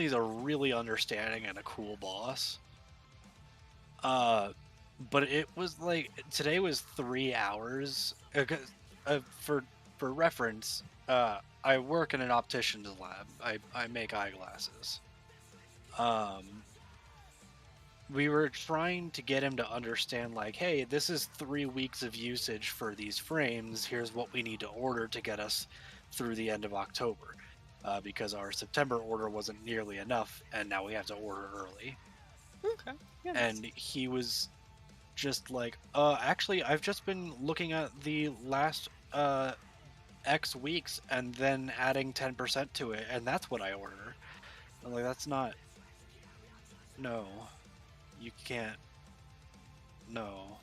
he's a really understanding and a cool boss. But it was like today was 3 hours. 'Cause, for reference, I work in an optician's lab. I make eyeglasses. Um, we were trying to get him to understand, like, hey, this is 3 weeks of usage for these frames. Here's what we need to order to get us through the end of October, because our September order wasn't nearly enough, and now we have to order early. Okay. Yeah. And he was just like, actually, I've just been looking at the last X weeks and then adding 10% to it, and that's what I order. I'm like, that's not. No, you can't. No.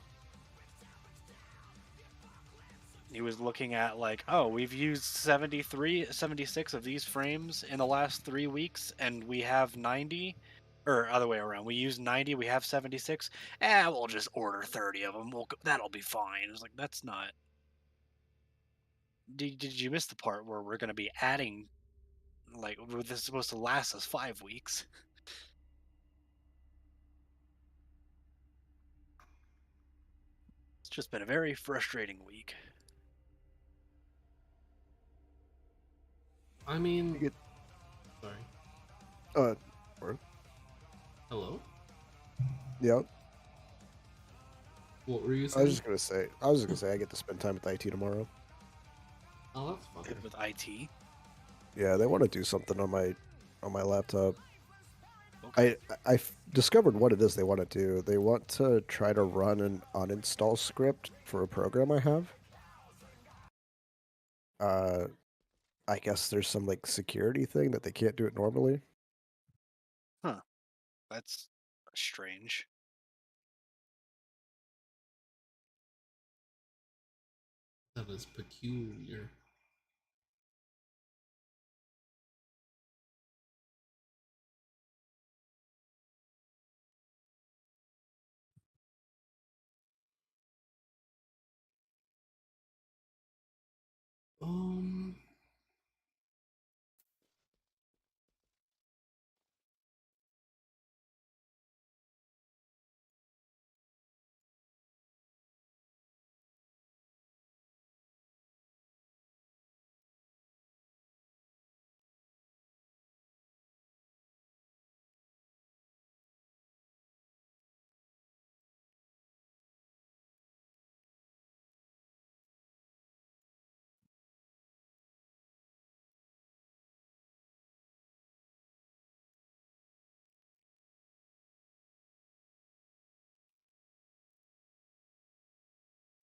He was looking at like, oh, we've used 76 of these frames in the last 3 weeks, and we have 90, or other way around. We use 90, we have 76. We'll just order 30 of them. That'll be fine. It's like, that's not. Did you miss the part where we're going to be adding, like, this is supposed to last us 5 weeks? It's just been a very frustrating week. I mean, You get sorry. or, Hello. yeah. What were you I saying? was just gonna say I get to spend time with IT tomorrow. Oh, that's fun. With IT. Yeah, they want to do something on my laptop. Okay. I discovered what it is they want to do. They want to try to run an uninstall script for a program I have. Uh, I guess there's some like security thing that they can't do it normally. Huh. That's strange. That is peculiar.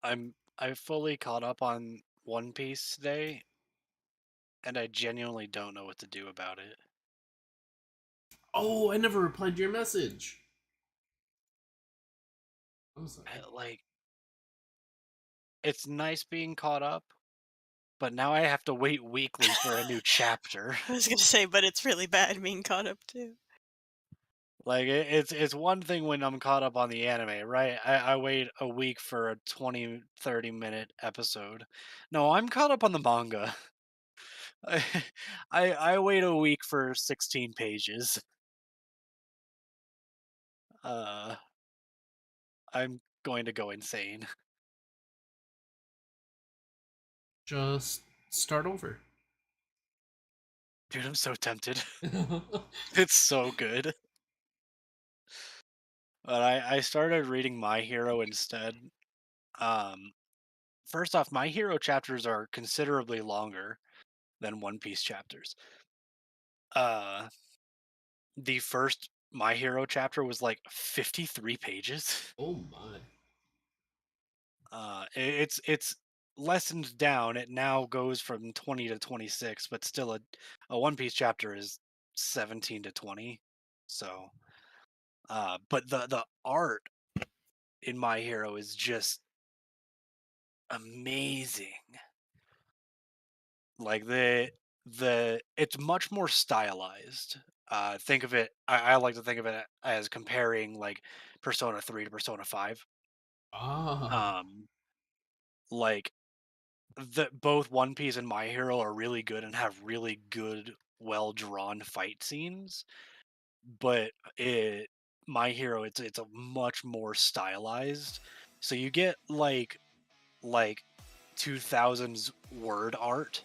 Um, I fully caught up on One Piece today, and I genuinely don't know what to do about it. oh, I never replied to your message. I'm sorry. Like, it's nice being caught up, but now I have to wait weekly for a new chapter. I was gonna say, but it's really bad being caught up too. Like, it's one thing when I'm caught up on the anime, right? I wait a week for a 20-30 minute episode. No, I'm caught up on the manga. I I wait a week for 16 pages. Uh, I'm going to go insane. Just start over. Dude, I'm so tempted. It's so good. But I started reading My Hero instead. Um, First off, My Hero chapters are considerably longer than One Piece chapters. Uh, the first My Hero chapter was like 53 pages. Oh my. It's lessened down. It now goes from 20 to 26, but still a One Piece chapter is 17 to 20. So, but the art in My Hero is just amazing. Like it's much more stylized. Think of it. I like to think of it as comparing like Persona 3 to Persona 5. Ah. Um, like both One Piece and My Hero are really good and have really good well drawn fight scenes, but My Hero, it's a much more stylized. So you get like 2000s word art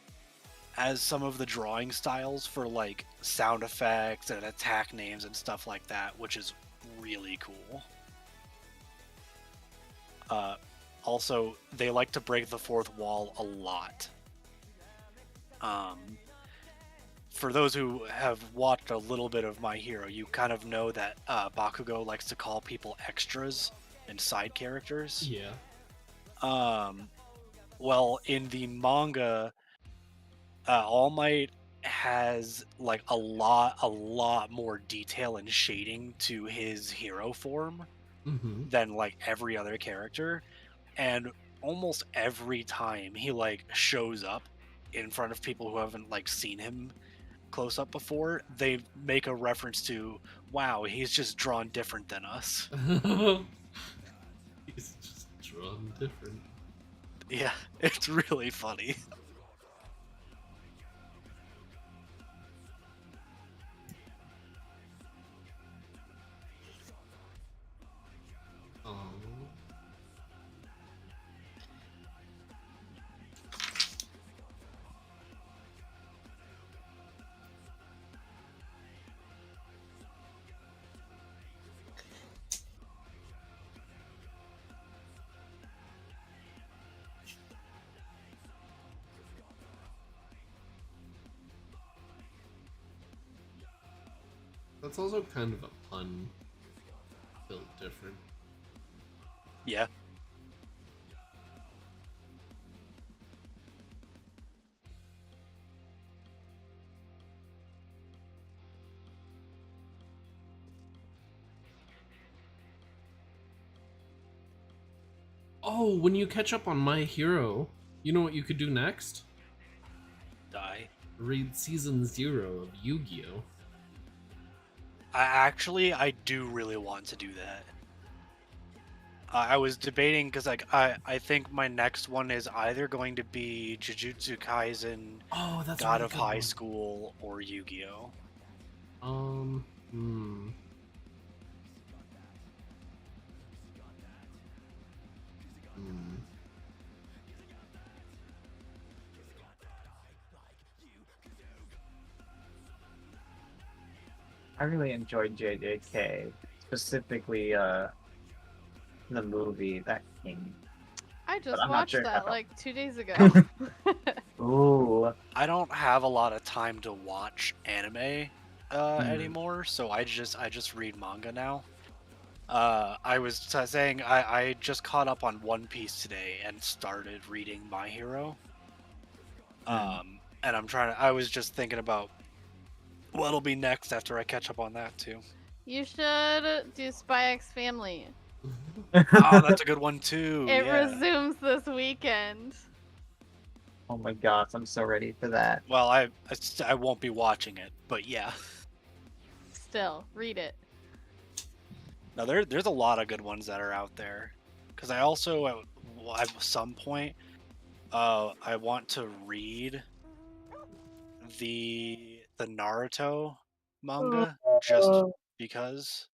as some of the drawing styles for like sound effects and attack names and stuff like that, which is really cool. Also, they like to break the fourth wall a lot. Um, for those who have watched a little bit of My Hero, you kind of know that Bakugo likes to call people extras and side characters. Yeah. Well, in the manga, All Might has like a lot more detail and shading to his hero form Mm-hmm. than like every other character, and almost every time he like shows up in front of people who haven't like seen him close up before, they make a reference to, wow, he's just drawn different than us. He's just drawn different. Yeah, it's really funny. Oh. That's also kind of a pun built different. Yeah. Oh, when you catch up on My Hero, you know what you could do next? Die. Read season 0 of Yu-Gi-Oh! I do really want to do that. I was debating because like I think my next one is either going to be Jujutsu Kaisen, Oh, that's a God really of good High one. School, or Yu-Gi-Oh. Hmm. Hmm. I really enjoyed JJK, specifically the movie that came. I just I'm not watched sure if that I- like 2 days ago. Ooh, I don't have a lot of time to watch anime Hmm. anymore, so I just read manga now. I was saying I just caught up on One Piece today and started reading My Hero. And I was just thinking about what'll be next after I catch up on that too. You should do Spy X Family. Oh, that's a good one too. It Yeah. resumes this weekend. Oh my gosh, I'm so ready for that. Well, I won't be watching it, but yeah. Still, read it. Now there's a lot of good ones that are out there, because I also at some point I want to read the Naruto manga just because.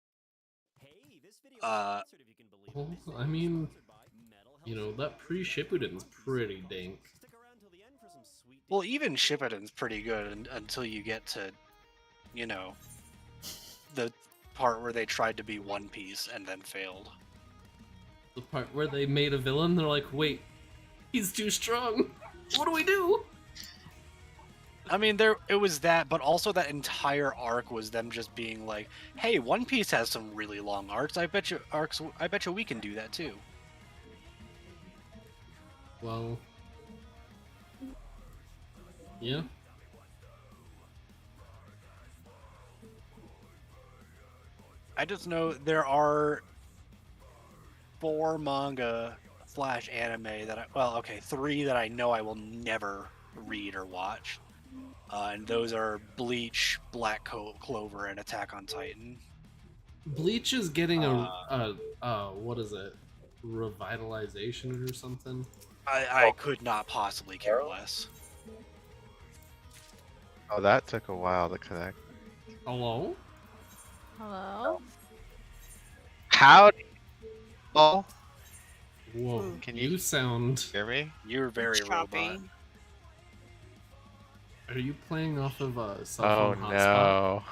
Well, I mean, that pre-Shippuden's pretty dank. Well, even Shippuden's pretty good until you get to, the part where they tried to be One Piece and then failed. The part where they made a villain, they're like, wait, he's too strong. What do we do? I mean, it was that, but also that entire arc was them just being like, "Hey, One Piece has some really long arcs. I bet you we can do that too." Well, yeah. I just know there are 4 manga / anime that okay, 3 that I know I will never read or watch, and those are Bleach, Black Clover, and Attack on Titan. Bleach is getting what is it? Revitalization or something? I could not possibly care less. Oh, that took a while to connect. Hello? Hello? Howdy. Oh, Whoa, can you you sound... hear me? You're very robot. Choppy. Are you playing off of a cell Oh phone hotspot? no.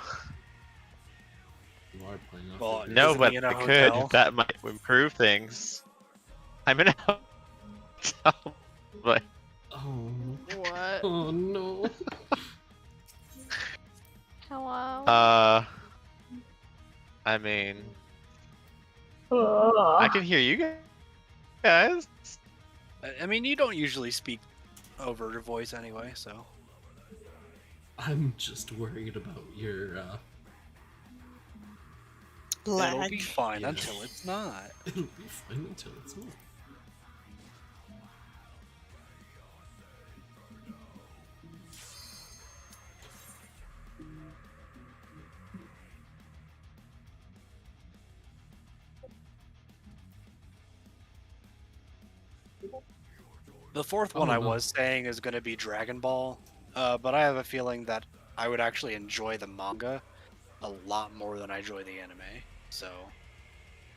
You are playing off Well, of No, Isn't but he in a I could. hotel? That might improve things. I'm in a hotel, but Oh. What? Oh no. Hello? I mean, I Ugh. can hear you guys. I mean, you don't usually speak over your voice anyway, so. I'm just worried about your, It'll Lag. be fine Yeah. until it's not. It'll be fine until it's not. The fourth Oh, one I no. was saying is going to be Dragon Ball, but I have a feeling that I would actually enjoy the manga a lot more than I enjoy the anime. So,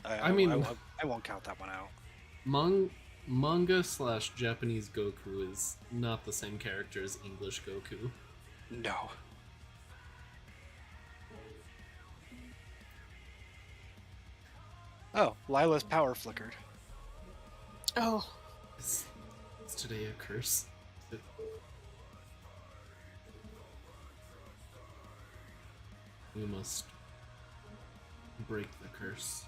I mean- I won't count that one out. Manga slash Japanese Goku is not the same character as English Goku. No. Oh, Lila's power flickered. Oh, Is today a curse? We must break the curse.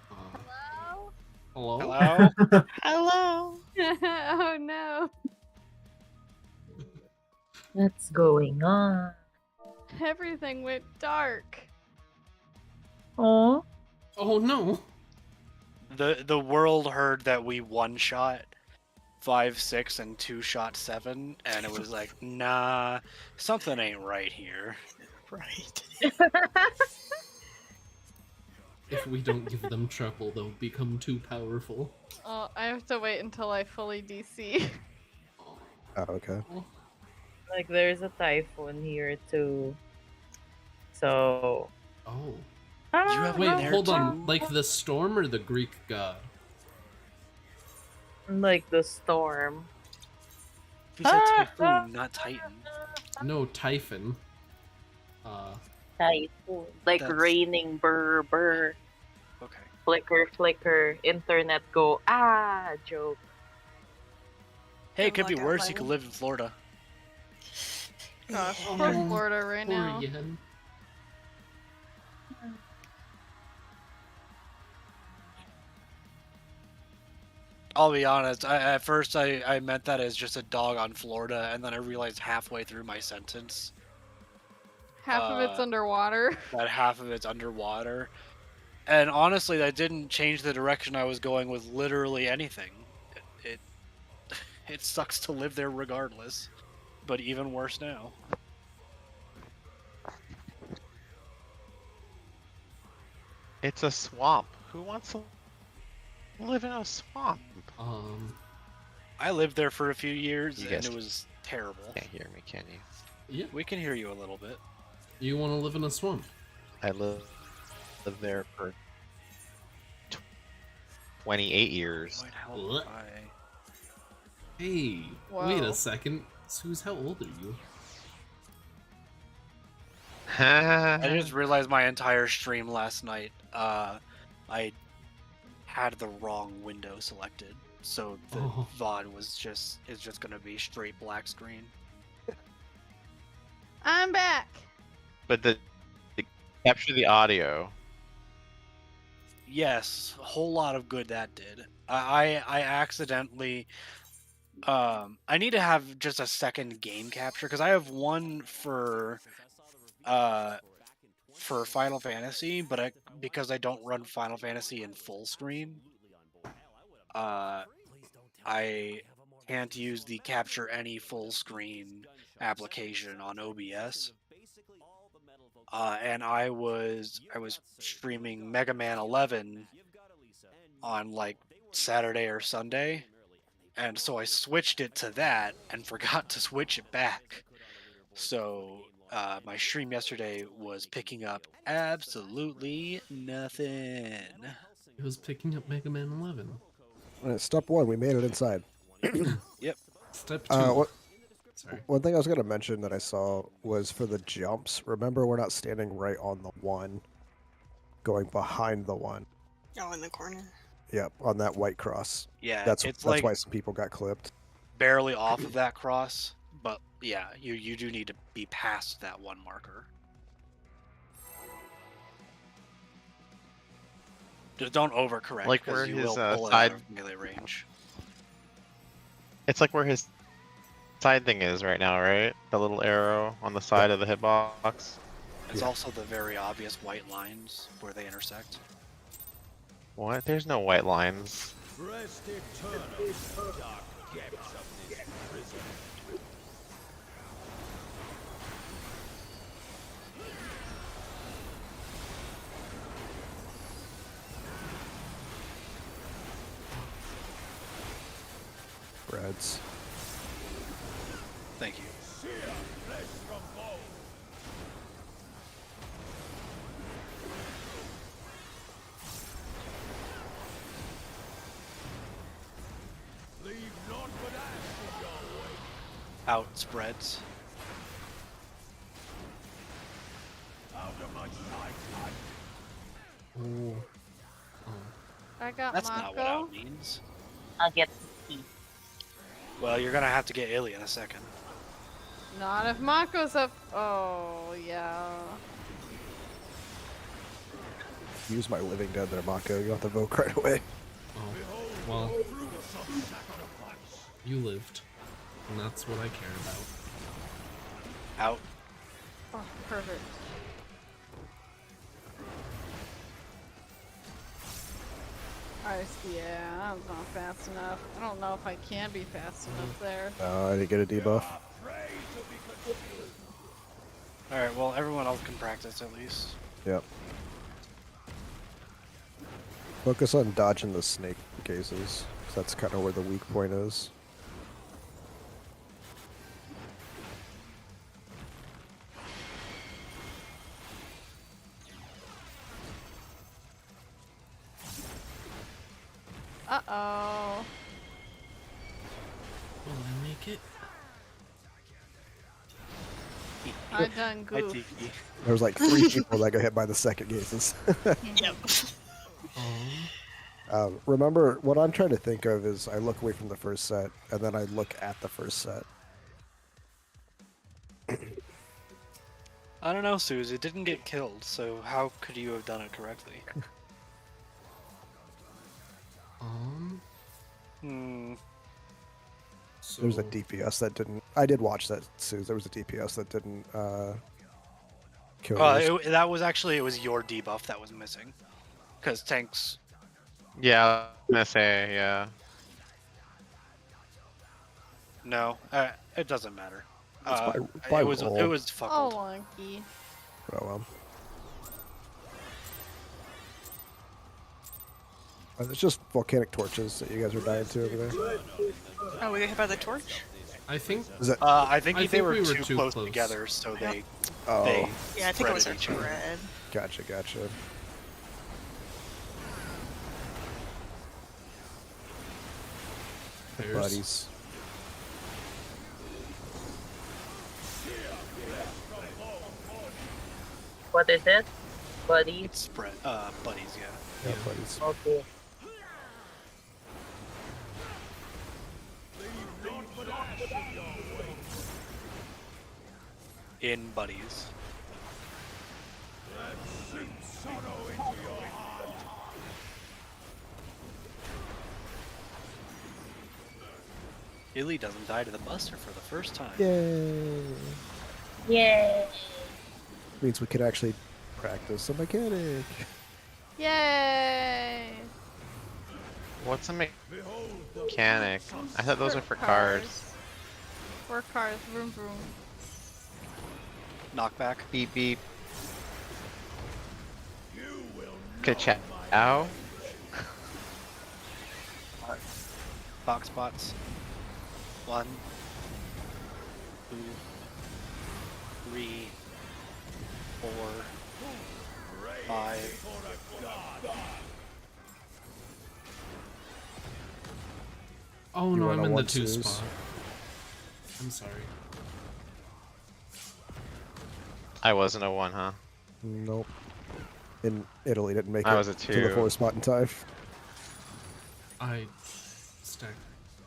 Hello? Hello? Hello? hello. Oh no. What's going on? Everything went dark. Oh, Oh no! The world heard that we one shot 5, 6, and 2 shot 7, and it was like, nah, something ain't right here. Right. If we don't give them trouble, they'll become too powerful. Oh, I have to wait until I fully DC. Oh, okay. like there's a typhoon here too. So. Oh. You have Wait, one there hold too? on. Like the storm or the Greek god? Like the storm. He said typhoon, not titan. No, Typhon. Typhoon. Like That's- raining burr burr. Okay. Flicker flicker. Internet go joke. Hey, it could be Log out, worse. You could Lila. live in Florida. Gosh, Oh, poor Florida right poor now. Yen. I'll be honest. At first, I meant that as just a dog on Florida, and then I realized halfway through my sentence Half of it's Uh, underwater. that half of it's underwater. And honestly, that didn't change the direction I was going with literally anything. It it sucks to live there regardless, but even worse now. It's a swamp. Who wants to live in a swamp? I lived there for a few years, You and guys it was terrible. Can't hear me, can you? Yeah. We can hear you a little bit. You want to live in a swamp? I lived there for 28 years. Might help What? if I- Hey, wait Whoa. a second. Suze, how old are you? I just realized my entire stream last night. I had the wrong window selected, so the Oh. VOD is just gonna be straight black screen. I'm back. But to capture the audio. Yes, a whole lot of good that did. I accidentally. I need to have just a second game capture because I have one for Final Fantasy, but because I don't run Final Fantasy in full screen, I can't use the capture any full screen application on OBS. And I was streaming Mega Man 11 on like Saturday or Sunday, and so I switched it to that and forgot to switch it back. So my stream yesterday was picking up absolutely nothing. It was picking up Mega Man 11. Alright, step 1, we made it inside. Yep. Step 2. Sorry. One thing I was going to mention that I saw was for the jumps. Remember, we're not standing right on the one, going behind the one. Oh, in the corner. Yep, on that white cross. Yeah, That's it's like why some people got clipped. barely off of that cross, but yeah, you do need to be past that one marker. Just don't overcorrect. Like 'cause where you his, will pull it side- out of melee range. It's like where his side thing is right now, right? The little arrow on the side of the hitbox. It's Yeah. also the very obvious white lines where they intersect. What? There's no white lines. Reds. Thank you. Out spreads. Oh. I got That's not what Mako. out means. I'll get the key. Well, you're gonna have to get Illy in a second. Not if Mako's up. Oh, yeah. Use my living dead there, Mako. You don't have to vote right away. Oh. Well. You lived. And that's what I care about. Out. Oh, perfect. Yeah, that was not fast enough. I don't know if I can be fast enough there. I didn't get a debuff. Alright, well, everyone else can practice at least. Yep. Focus on dodging the snake gazes. 'Cause that's kind of where the weak point is. Uh-oh. Will I make it? I done Hi, goofed. Tiki. There was like 3 people that got hit by the second gazes. Yep. Oh. Remember, what I'm trying to think of is I look away from the first set, and then I look at the first set. I don't know, Suze. It didn't get killed, so how could you have done it correctly? So There's a DPS that didn't... I did watch that, Suze. There was a DPS that didn't kill yours. That was actually, it was your debuff that was missing. Because tanks... Yeah, I was gonna say, yeah. No, it doesn't matter. It's by it was roll. it was Oh, fuckled. Lunky. Oh well. It's just volcanic torches that you guys are dying to over there. Oh, we got hit by the torch? I think Is it? I think I they think were we were too too close close. together, so they Oh, Yeah, I think it was spread our each other. red. gotcha. bears. Buddies. What is it? Buddy? It's spread buddies, yeah. Yeah, buddies. Okay. In buddies. Illy doesn't die to the Buster for the first time. Yay! Yay! Means we could actually practice a mechanic. Yay! What's a mechanic? I thought those were for cars. For cars, vroom vroom. Knockback. Beep beep. Ka-chow. Box spots. 1, 2, 3, 4, 5. Oh You no, went I'm on in the one 2 twos. spot. I'm sorry. I wasn't a 1, huh? Nope. In Italy, didn't make I it was a to the 2. 4 spot in time. I stacked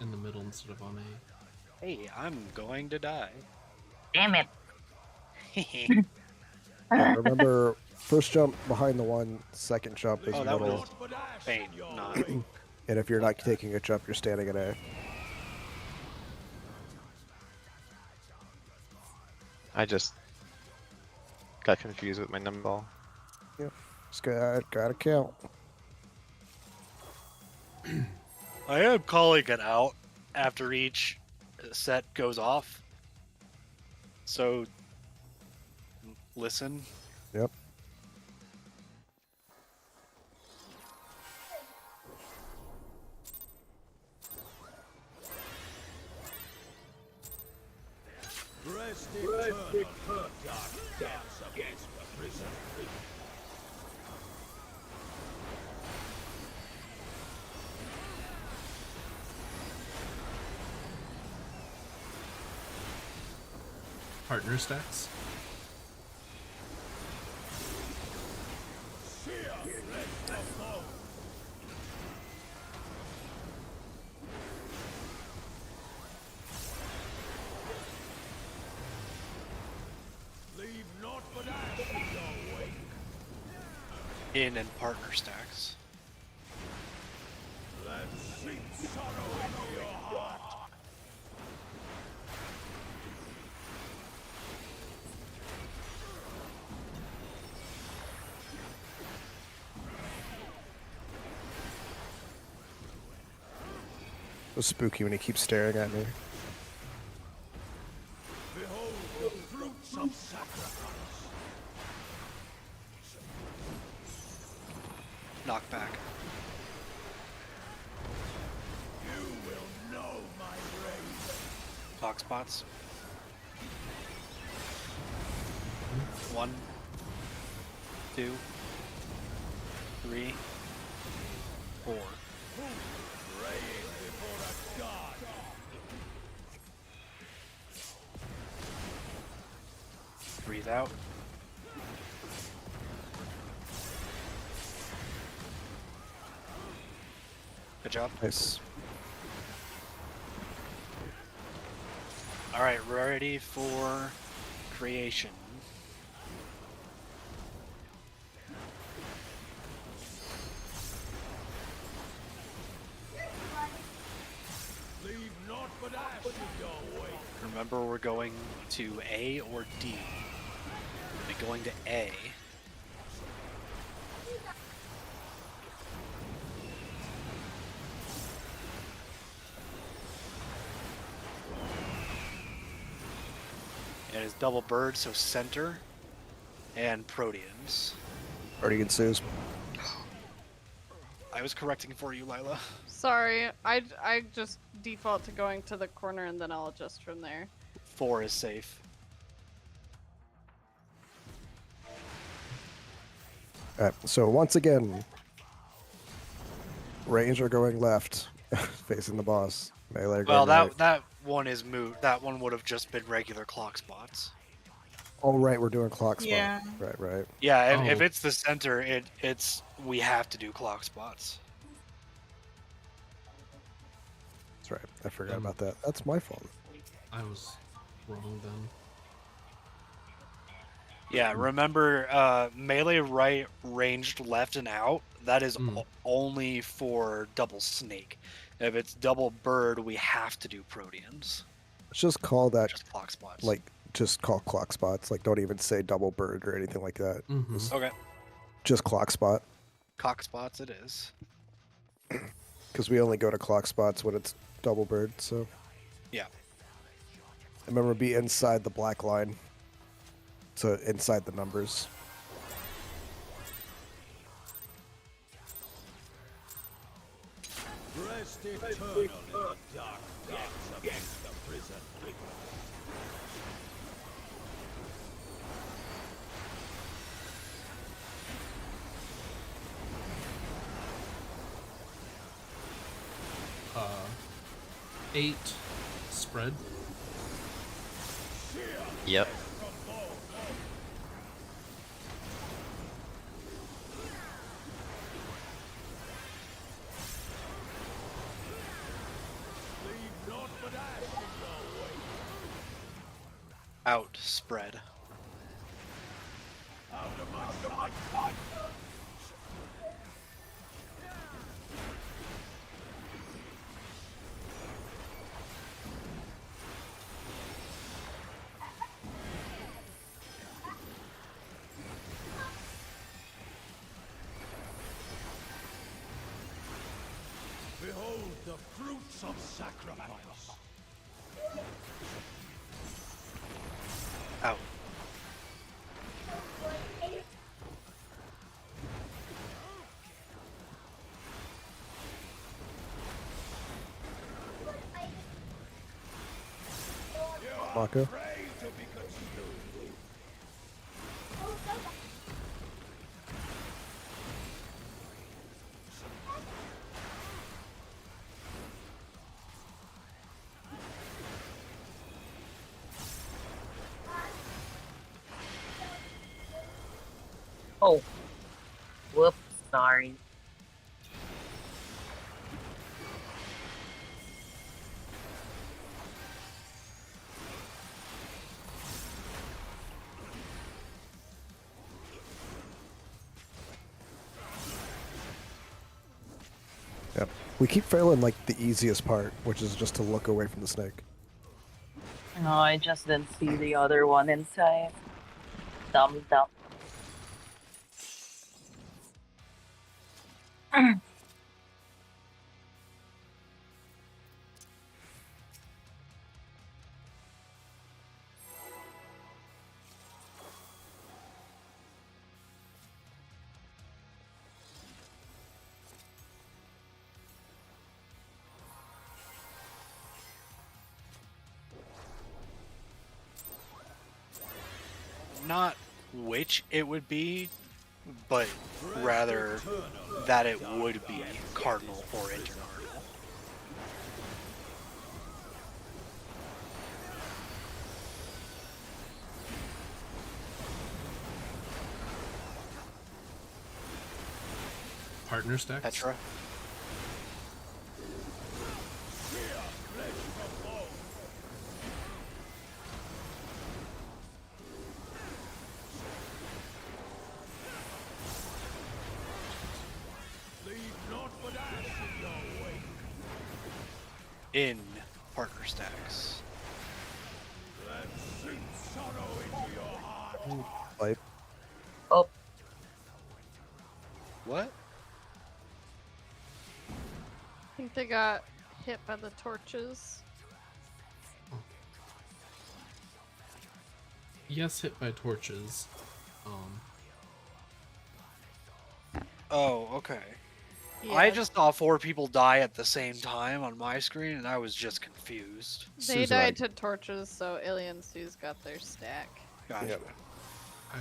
in the middle instead of on A. Hey, I'm going to die. Damn it. Yeah, remember, first jump behind the 1, second jump is Oh, that middle, was faint, not. and if you're not taking a jump, you're standing in A. I just got confused with my number ball. Yep. Just gotta count. I am calling it out after each set goes off. So, listen. Yep. Partner stacks. In and partner stacks. It was spooky when he keeps staring at me. Knockback. Box spots. 1, 2, 3, 4. Breathe out. Good job. Nice. Alright, ready for creation. Remember, we're going to A or D. We'll be going to A. It is double bird, so center, and Proteans. Already ensues. I was correcting for you, Lila. Sorry, I just default to going to the corner and then I'll adjust from there. 4 is safe. Alright, so once again, Ranger going left, facing the boss. Melee Well, going right. that one is moot. That one would have just been regular clock spots. Oh, right, we're doing clock spot. Yeah. Right. Yeah, if Oh. it's the center, it's we have to do clock spots. That's right. I forgot about that. That's my fault. I was wrong then. Yeah, remember melee right, ranged left and out. That is only for double snake. If it's double bird, we have to do Proteans. Let's just call that, Just clock spots. like, just call clock spots. Like, don't even say double bird or anything like that. Mhm. Okay, Just clock spot. cock spots it is. Because we only go to clock spots when it's double bird, so. Yeah. Remember, be inside the black line. So, inside the numbers. Uh, 8 spread. Yep. Out spread. Behold the fruits of sacrifice. Out. Mako. Pray to be consumed. Oh. Whoops, sorry. Yep. We keep failing like the easiest part, which is just to look away from the snake. No, I just didn't see the other one inside. Dumb. Not which it would be, but rather that it would be cardinal or intercardinal. Partner stacks. Petra. In partner stacks. Like, Oh, What? I think they got hit by the torches. Yes, hit by torches. Oh, okay. Yeah, I just saw 4 people die at the same time on my screen, and I was just confused. they Susan, died to torches, so Alien Sue's got their stack. Gotcha. Yep. I.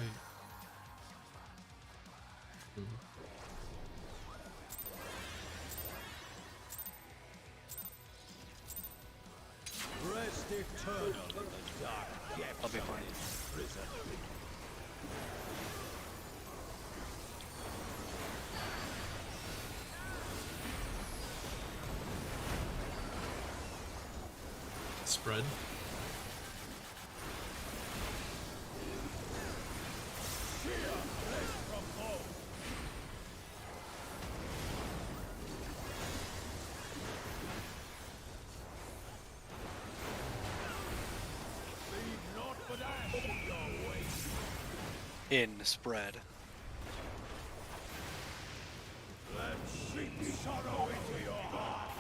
Mhm. Rest eternal in the dark depths I'll be fine. of prison. Spread. In spread. Sorrow into your heart.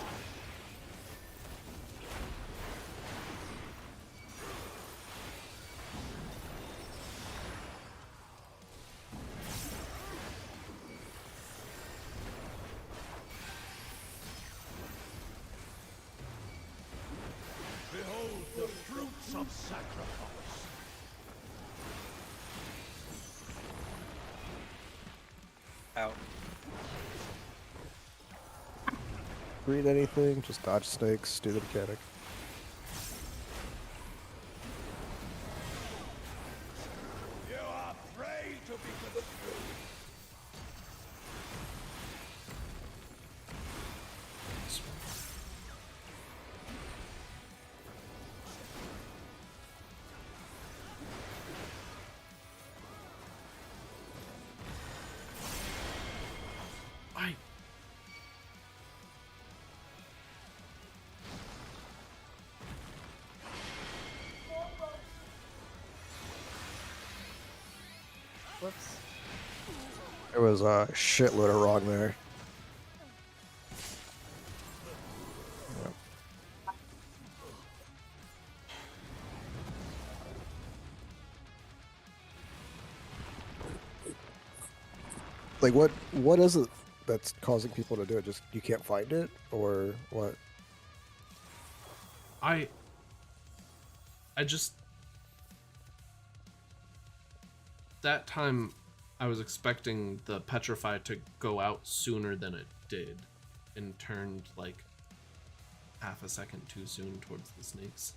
Out. Read anything, just dodge snakes, do the mechanic. You are prey to be consumed. I. Whoops. There was a shitload of wrong there. Yep. Like what is it that's causing people to do it? Just you can't find it, or what? I just that time I was expecting the petrify to go out sooner than it did and turned like half a second too soon towards the snakes.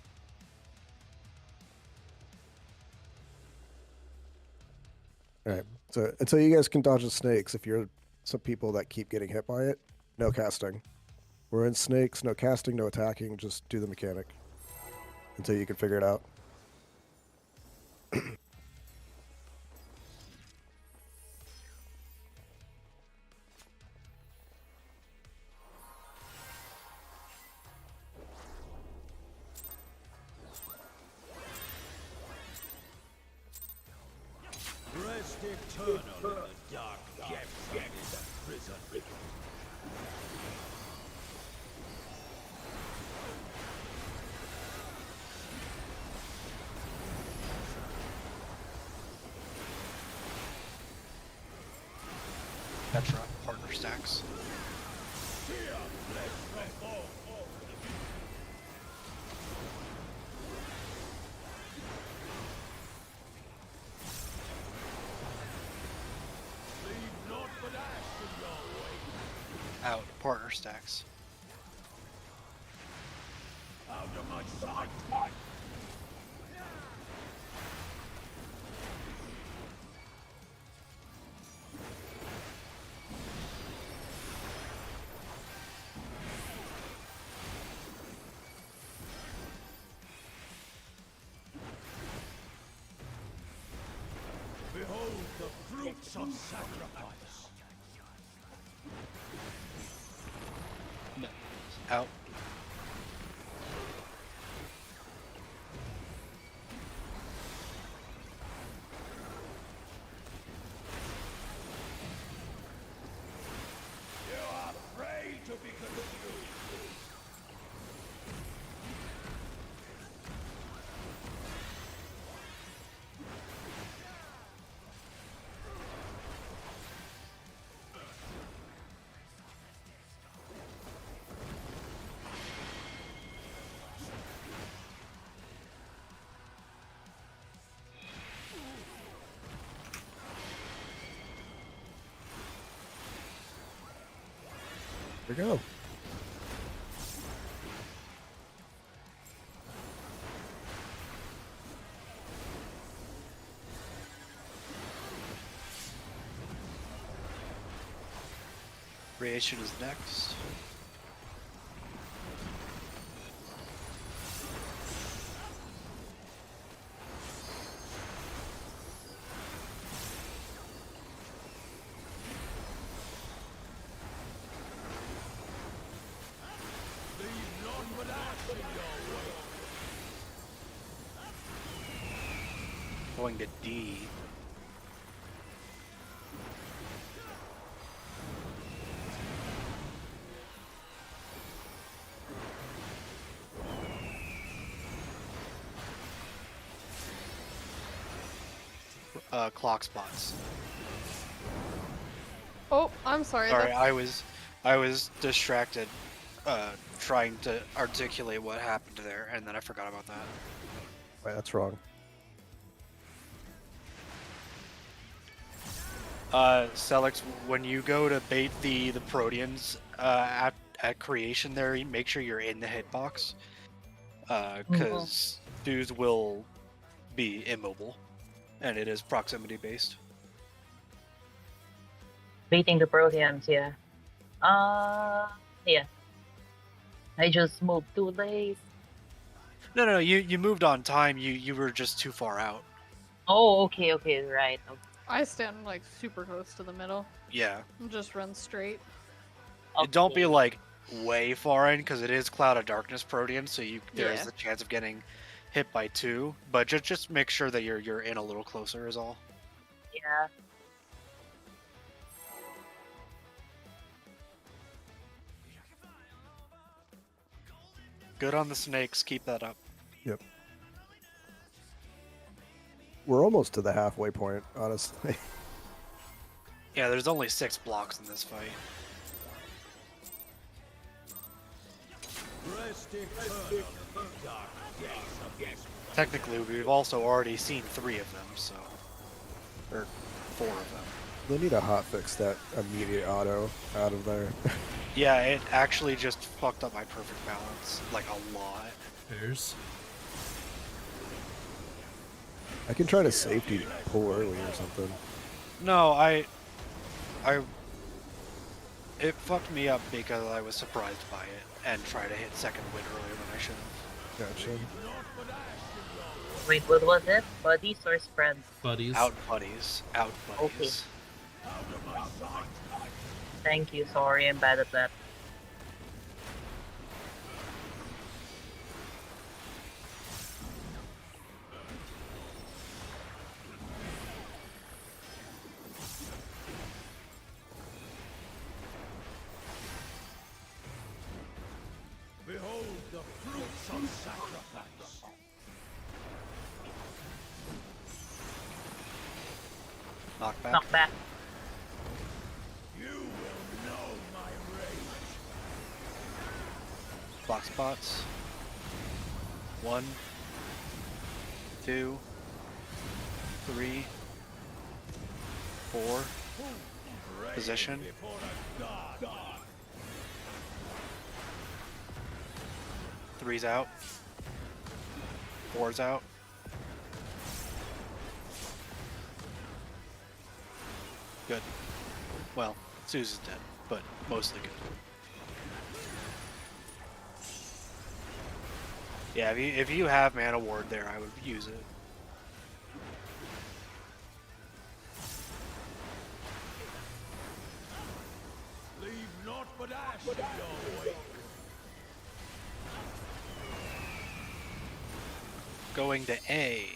Alright, so until you guys can dodge the snakes, if you're some people that keep getting hit by it, no casting. We're in snakes, no casting, no attacking, just do the mechanic. Until you can figure it out. Rest eternal in the dark depths of this prison. Petra, partner stacks. Fear flesh from bone. Leave naught but ash in your wake. Out. Partner stacks. Out of my sight. Behold the fruits of sacrifice. No. Out. You are prey to be consumed. There we go. Creation is next. Leave none but ash in your wake. Going to D. Clock spots. Oh, I'm sorry. Sorry, that's- I was distracted, trying to articulate what happened there, and then I forgot about that. Wait, that's wrong. Celix, when you go to bait the Proteans at creation there, you make sure you're in the hitbox. Because dudes will be immobile, and it is proximity based. Beating the Proteans, yeah. Yeah. I just moved too late. No, you moved on time. You were just too far out. Oh, okay, right. Okay. I stand like super close to the middle Yeah. and just run straight. Don't be like way far in, because it is Cloud of Darkness Protean, so there is Yeah. a chance of getting hit by 2. But just make sure that you're in a little closer is all. Yeah. Good on the snakes. Keep that up. Yep. We're almost to the halfway point, honestly. Yeah, there's only 6 blocks in this fight. Rest eternal in the dark depths of this. Technically, we've also already seen 3 of them, so... Or 4 of them. They need a hotfix that immediate auto out of there. Yeah, it actually just fucked up my perfect balance, like a lot. Bears. I can try to safety pull early or something. No, it fucked me up because I was surprised by it and tried to hit second win earlier than I should have. Gotcha. Wait, what was it? Buddies or spread? Buddies. Out buddies. Out buddies. Thank you, sorry, I'm bad at that. Behold the fruits of sacrifice. Knockback. Knock back. You will know my rage. Block spots. 1, 2, 3, 4. Position. Before a god. 3's out. 4's out. Good. Well, Sue's is dead, but mostly good. Yeah, if you have Mana Ward there, I would use it. Leave naught but ash in your wake. Going to A.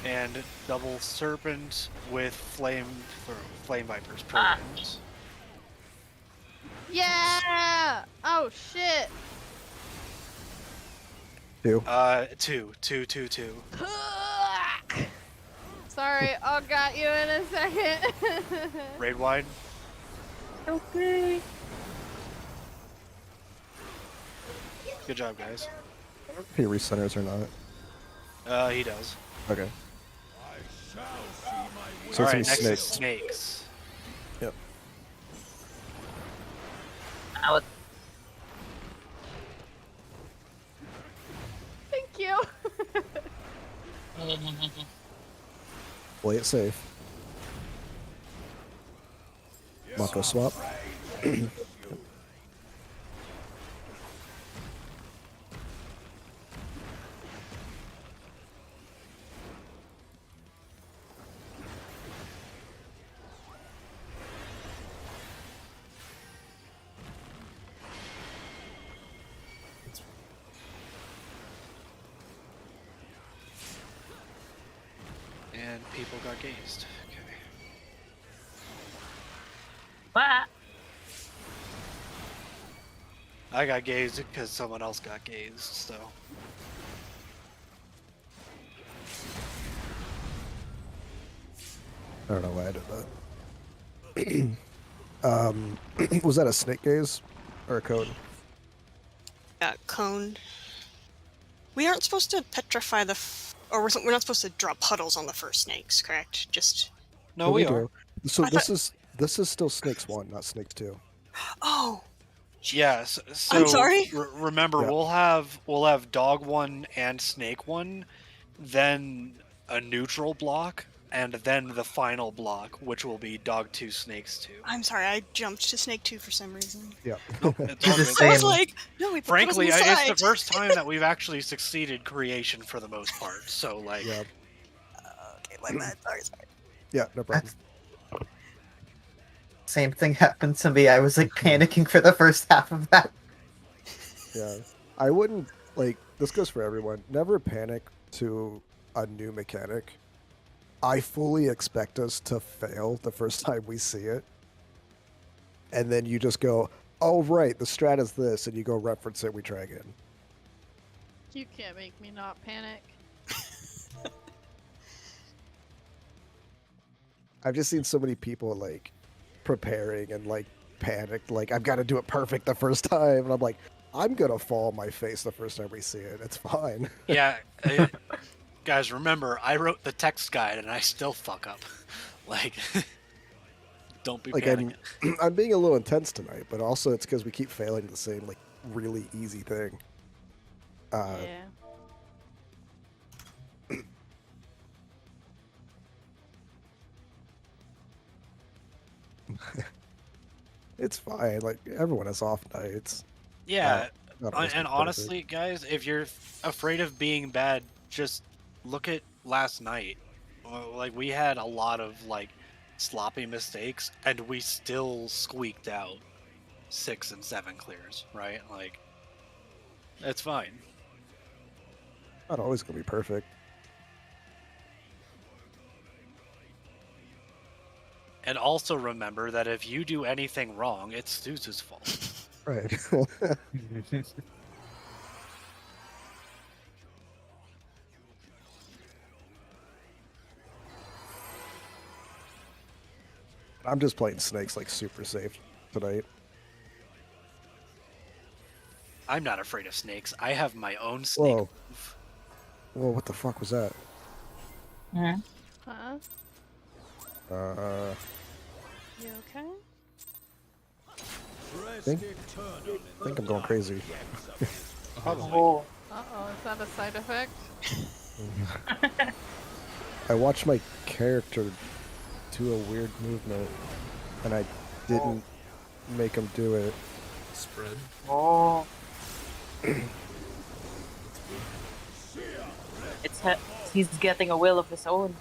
And double serpent with flame vipers. Programs. Yeah! Oh shit! 2. 2. Sorry, I'll got you in a second. Raid wide. Okay. Good job, guys. If he recenters or not. He does. Okay. I shall see my way. So it's Alright, gonna be next is snakes. snakes. Yep. Out. Thank you. Play it safe. Mako swap. And people got gazed. Okay. What? I got gazed because someone else got gazed, so. I don't know why I did that. Was that a snake gaze? Or a cone. Cone. We aren't supposed to petrify the... or we're not supposed to drop puddles on the first snakes, correct? Just... No, But we do. are. So I this is still Snakes 1, not Snakes 2. Oh! Yes. So I'm sorry? remember, Yeah. we'll have dog 1 and snake 1, then a neutral block, and then the final block, which will be dog 2, snakes 2. I'm sorry, I jumped to snake 2 for some reason. Yeah. Nope, it's Do all the good. I was Same. like, no, we put puddles on Frankly, the it's the side. first time that we've actually succeeded creation for the most part. So like, Yeah. Okay, my bad. Sorry. Yeah, no problem. Same thing happened to me. I was like panicking for the first half of that. Yeah. I wouldn't, like, this goes for everyone. Never panic to a new mechanic. I fully expect us to fail the first time we see it. And then you just go, oh, right, the strat is this, and you go reference it, we try again. You can't make me not panic. I've just seen so many people, like, preparing and, like, panicked, like, I've got to do it perfect the first time. And I'm like, I'm going to fall on my face the first time we see it. It's fine. yeah, guys, remember I wrote the text guide and I still fuck up. Like, don't be Like, panicking. I'm being a little intense tonight, but also it's because we keep failing the same, like, really easy thing. Yeah. It's fine. Like, everyone has off nights. Yeah, Not always and perfect. honestly, guys, if you're afraid of being bad, just look at last night. Like, we had a lot of like sloppy mistakes, and we still squeaked out 6 and 7 clears, right? Like, it's fine. Not always going to be perfect. And also remember that if you do anything wrong, it's Zeus's fault. Right. I'm just playing snakes like super safe tonight. I'm not afraid of snakes. I have my own snake Whoa. move. Whoa, what the fuck was that? Huh? You okay? Think I'm going crazy. Oh, Uh-oh, is that a side effect? I watched my character do a weird movement, and I didn't make him do it. Spread. oh. He's getting a will of his own.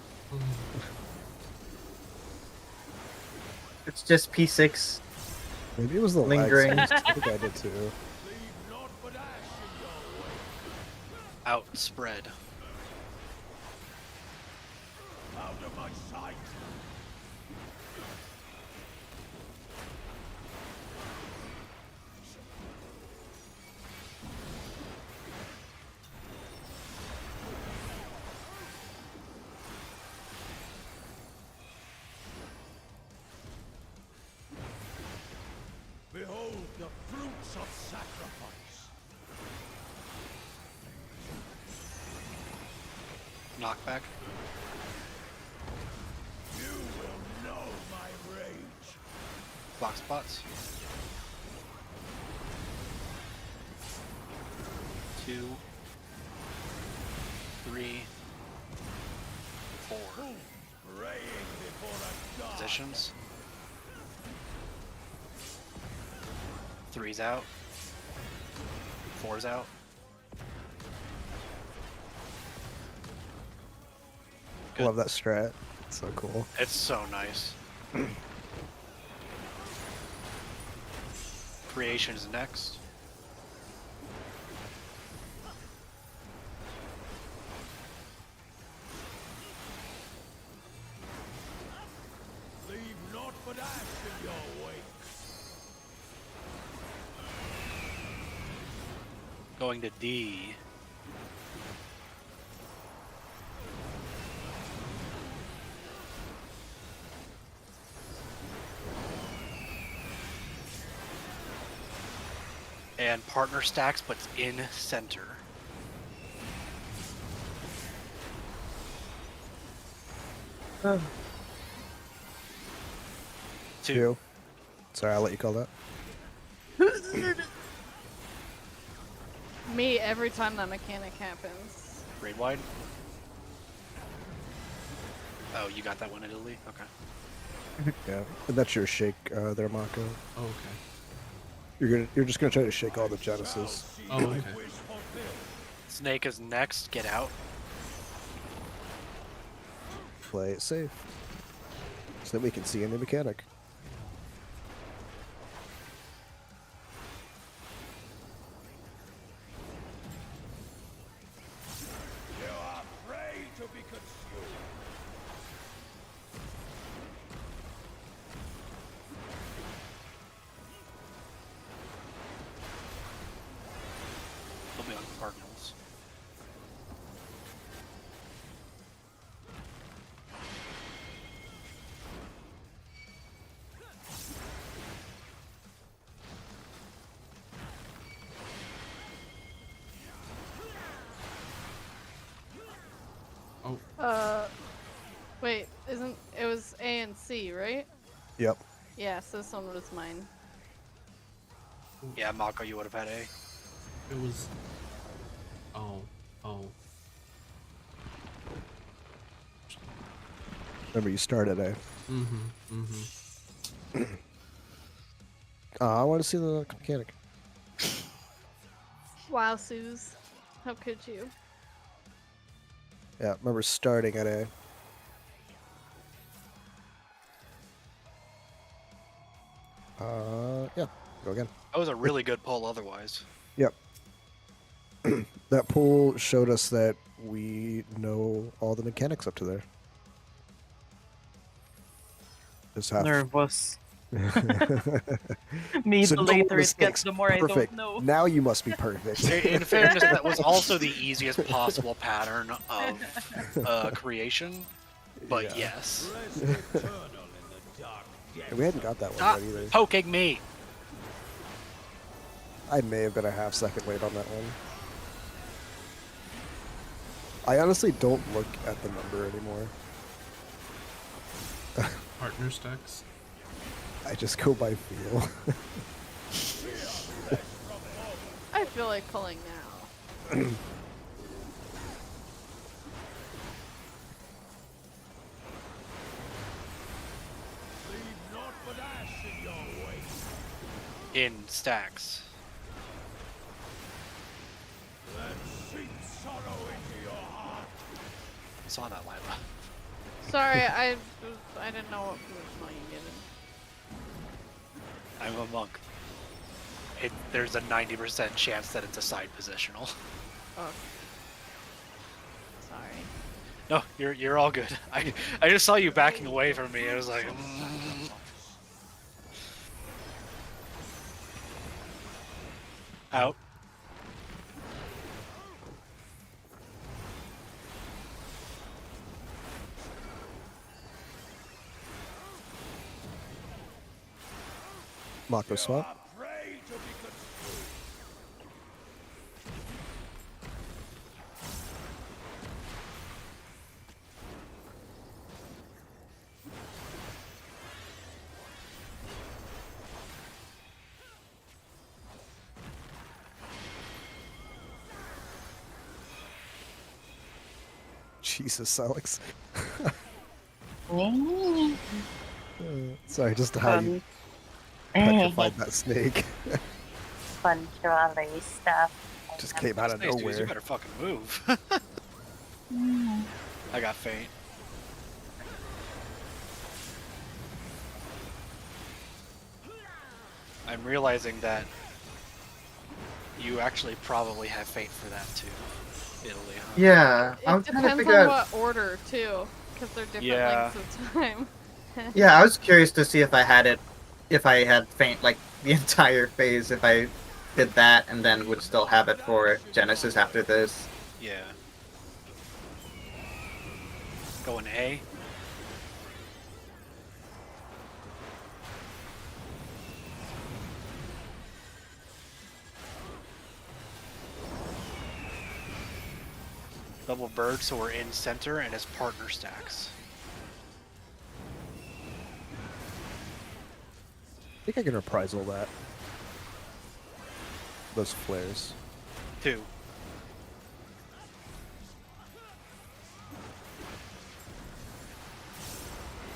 It's just P6. Maybe it was the Lingering. legs. I think I did too. Outspread. Out of my sight. Behold the fruits of sacrifice. Knockback. You will know my rage. Block spots. 2, 3, 4. Praying before a god. Positions. 3's out. 4's out. Good. Love that strat. It's so cool. It's so nice. Creation is next. Leave naught but ash in your wake. Going to D. and partner stacks, but it's in center. Two. Two. Sorry, I'll let you call that. Me every time that mechanic happens. Raid wide. Oh, you got that one in Italy? Okay. Yeah, and that's your shake there, Mako. Oh, okay. You're just gonna try to shake all the Genesis. Oh, okay. Snake is next. Get out. Play it safe, so that we can see any mechanic. You are prey to be consumed. They'll be on Cardinals. Oh, Wait, isn't it was A and C, right? Yep. Yeah, so this one was mine. Yeah, Mako, you would have had A. it was. Oh. Remember, you started A. Mm-hmm. I want to see the mechanic. Wow, Suze. How could you? Yeah, remember starting at A. Yeah, go again. That was a really good pull otherwise. Yep. That poll showed us that we know all the mechanics up to there. Just have Nervous. Me, So the no later it mistakes. gets, the more I Perfect. don't know. Now you must be perfect. In fairness, that was also the easiest possible pattern of creation. But Yeah. yes. Rest eternal in the dark depths. We hadn't got that one Stop yet either. poking me! I may have been a half second late on that one. I honestly don't look at the number anymore. Partner stacks. I just go by feel. I feel like pulling now. Leave naught but ash in your wake. In stacks. Let seep sorrow into your heart. Saw that, Lila. Sorry, I didn't know what positional you given. I'm a monk. There's a 90% chance that it's a side positional. Oh. Sorry. No, you're all good. I just saw you backing away from me. I was like, out. Mako swap. Prey to be consumed. Jesus, Alex. Mm. Sorry, just how you petrified that snake. Fun trolley stuff. Just came out of Nice, dudes, you nowhere. better fucking move. Mm. I got faint. I'm realizing that you actually probably have faint for that too. Italy, huh? Yeah, It I was trying to depends figure on out. what order too, because they're different Yeah. lengths of time. Yeah, I was curious to see if I had it, if I had faint like the entire phase, if I did that and then would still have it for Genesis after this. Yeah. Going A. Double bird, so we're in center, and his partner stacks. I think I can reprisal that. Those flares. 2.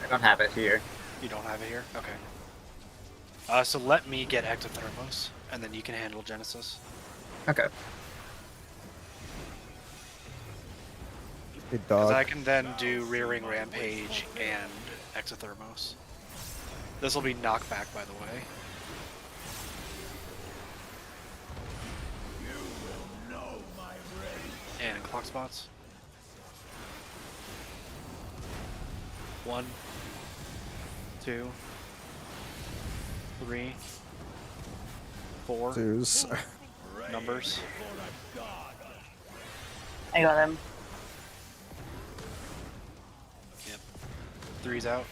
I don't have it here. You don't have it here? Okay. So let me get Ectothermos, and then you can handle Genesis. Okay. Hey, Because dog. I can then do Rearing Rampage and Exothermos. This will be knockback, by the way. And clock spots. 1, 2, 3, 4 Zeus. numbers. I got him. Yep. 3's out.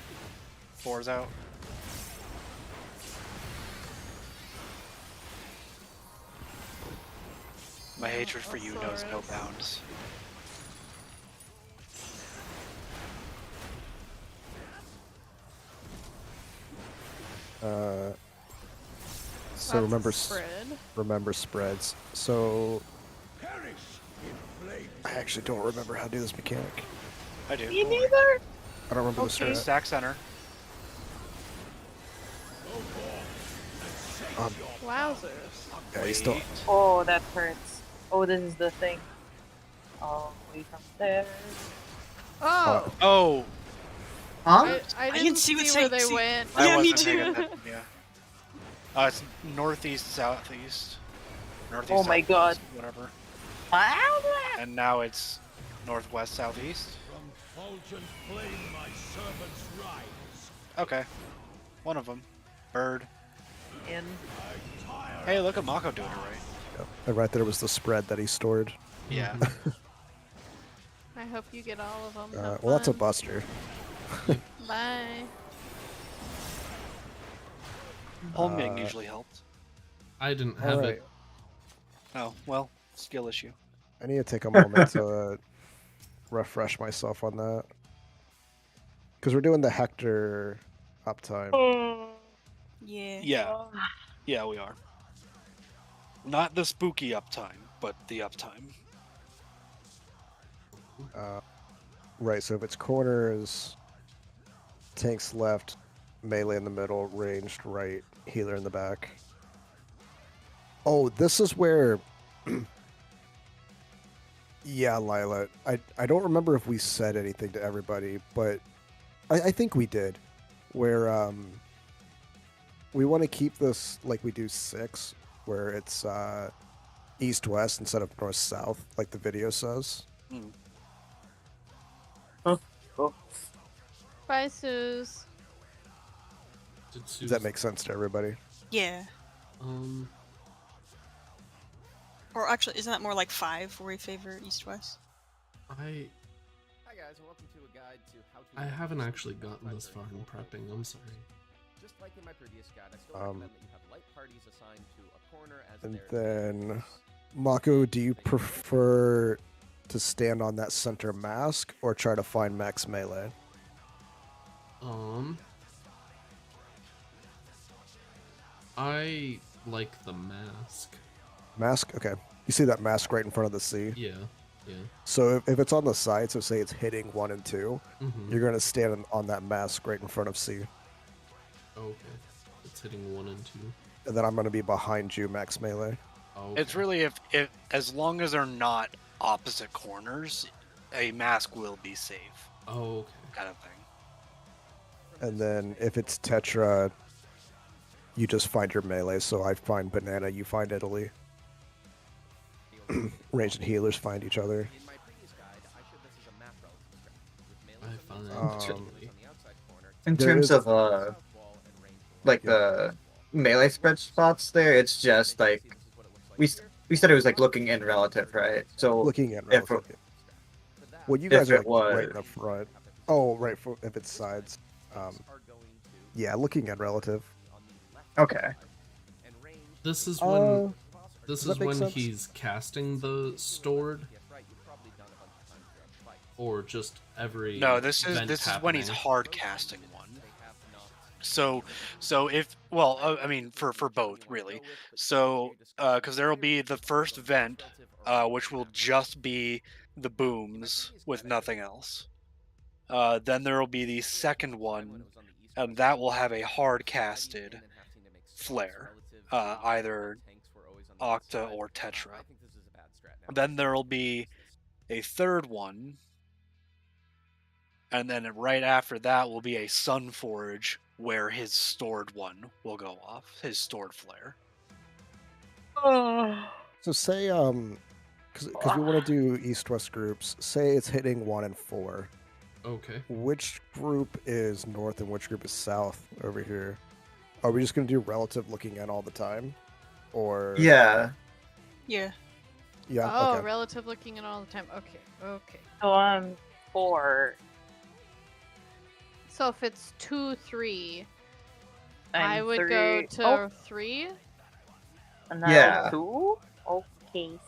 4's out. My hatred for you knows no bounds. So remember, Spread. remember spreads. So Perish in flames. I actually don't remember how to do this mechanic. I do. Me don't worry. neither. I don't remember the Okay, strat. stack center. Wowzers. Yeah, he's still. Wait. Oh, that hurts. Oh, this is the thing. Oh, away from there. Oh! Oh, Huh? I didn't didn't see see what where they- they see- went. I Yeah, me wasn't paying too. attention, yeah. It's northeast, southeast. Northeast, Oh my southeast, God. Whatever. Ah! And now it's northwest, southeast. From fulgent flame my servants rise. Okay. One of them. Bird. In. Hey, look at Mako doing it right. Yep. And right there was the spread that he stored. Yeah. I hope you get all of them. Have Well, that's a fun. buster. Bye. Holmgang usually helped. I didn't All have right. it. Oh, well, skill issue. I need to take a moment to refresh myself on that. Because we're doing the Hector uptime. Yeah. Yeah. Yeah, we are. Not the spooky uptime, but the uptime. Right, so if it's corners, tanks left, melee in the middle, ranged right, healer in the back. Oh, this is where... Yeah, Lila. I don't remember if we said anything to everybody, but I think we did. Where we want to keep this like we do 6, where it's east-west instead of north-south, like the video says. Oh. Bye, Suze. Does that make sense to everybody? Yeah. Or actually, isn't that more like 5 where we favor east-west? I Hi guys, and welcome to a guide to how to. I haven't actually gotten this far in prepping. I'm sorry. Just like in my previous guide, I still recommend that you have light parties assigned to a corner as And their then, Mako, do you prefer to stand on that center mask or try to find max melee? I like the mask. Mask? Okay. You see that mask right in front of the C? Yeah, yeah. So if it's on the side, so say it's hitting 1 and 2, Mm-hmm. you're going to stand on that mask right in front of C. Okay. It's hitting 1 and 2. And then I'm going to be behind you, max melee. Okay. It's really if as long as they're not opposite corners, a mask will be safe, Oh, okay. kind of thing. And then if it's Tetra, you just find your melee. So I find Banana, you find Italy. Ranged and healers find each other. In my previous guide, I showed this as a map relative strategy, with melee I find supporting Italy. on the outside corner, In There terms is- of south wall and range like the melee spread spots there, it's just like this is what it looks like we here. we said it was like looking in relative, right? So Looking at if relative. For that, Well, you if guys are it like was- right in the front. Oh, right. If it's sides. are going to Yeah, looking at relative. on the left Okay. side, and range This is Uh, when does that make sense? he's casting the stored. yes, right, you've probably done a bunch of times or just every? No, this event is when he's happening? hard casting one. So if well, I mean for both really. So because there will be the first vent, which will just be the booms with nothing else. Then there will be the second one, and that will have a hard casted flare, either Octa or Tetra. Then there will be a third one, and then right after that will be a Sunforge where his stored one will go off, his stored flare. So say because we want to do east-west groups. Say it's hitting 1 and 4. Okay. Which group is north and which group is south over here? Are we just going to do relative looking in all the time, or Yeah. Yeah. Yeah. Oh, Okay. relative looking in all the time. Okay. Okay. So I'm 4. So if it's 2, 3, I'm I would 3. go to Oh, 3. and now Yeah. 2? Okay.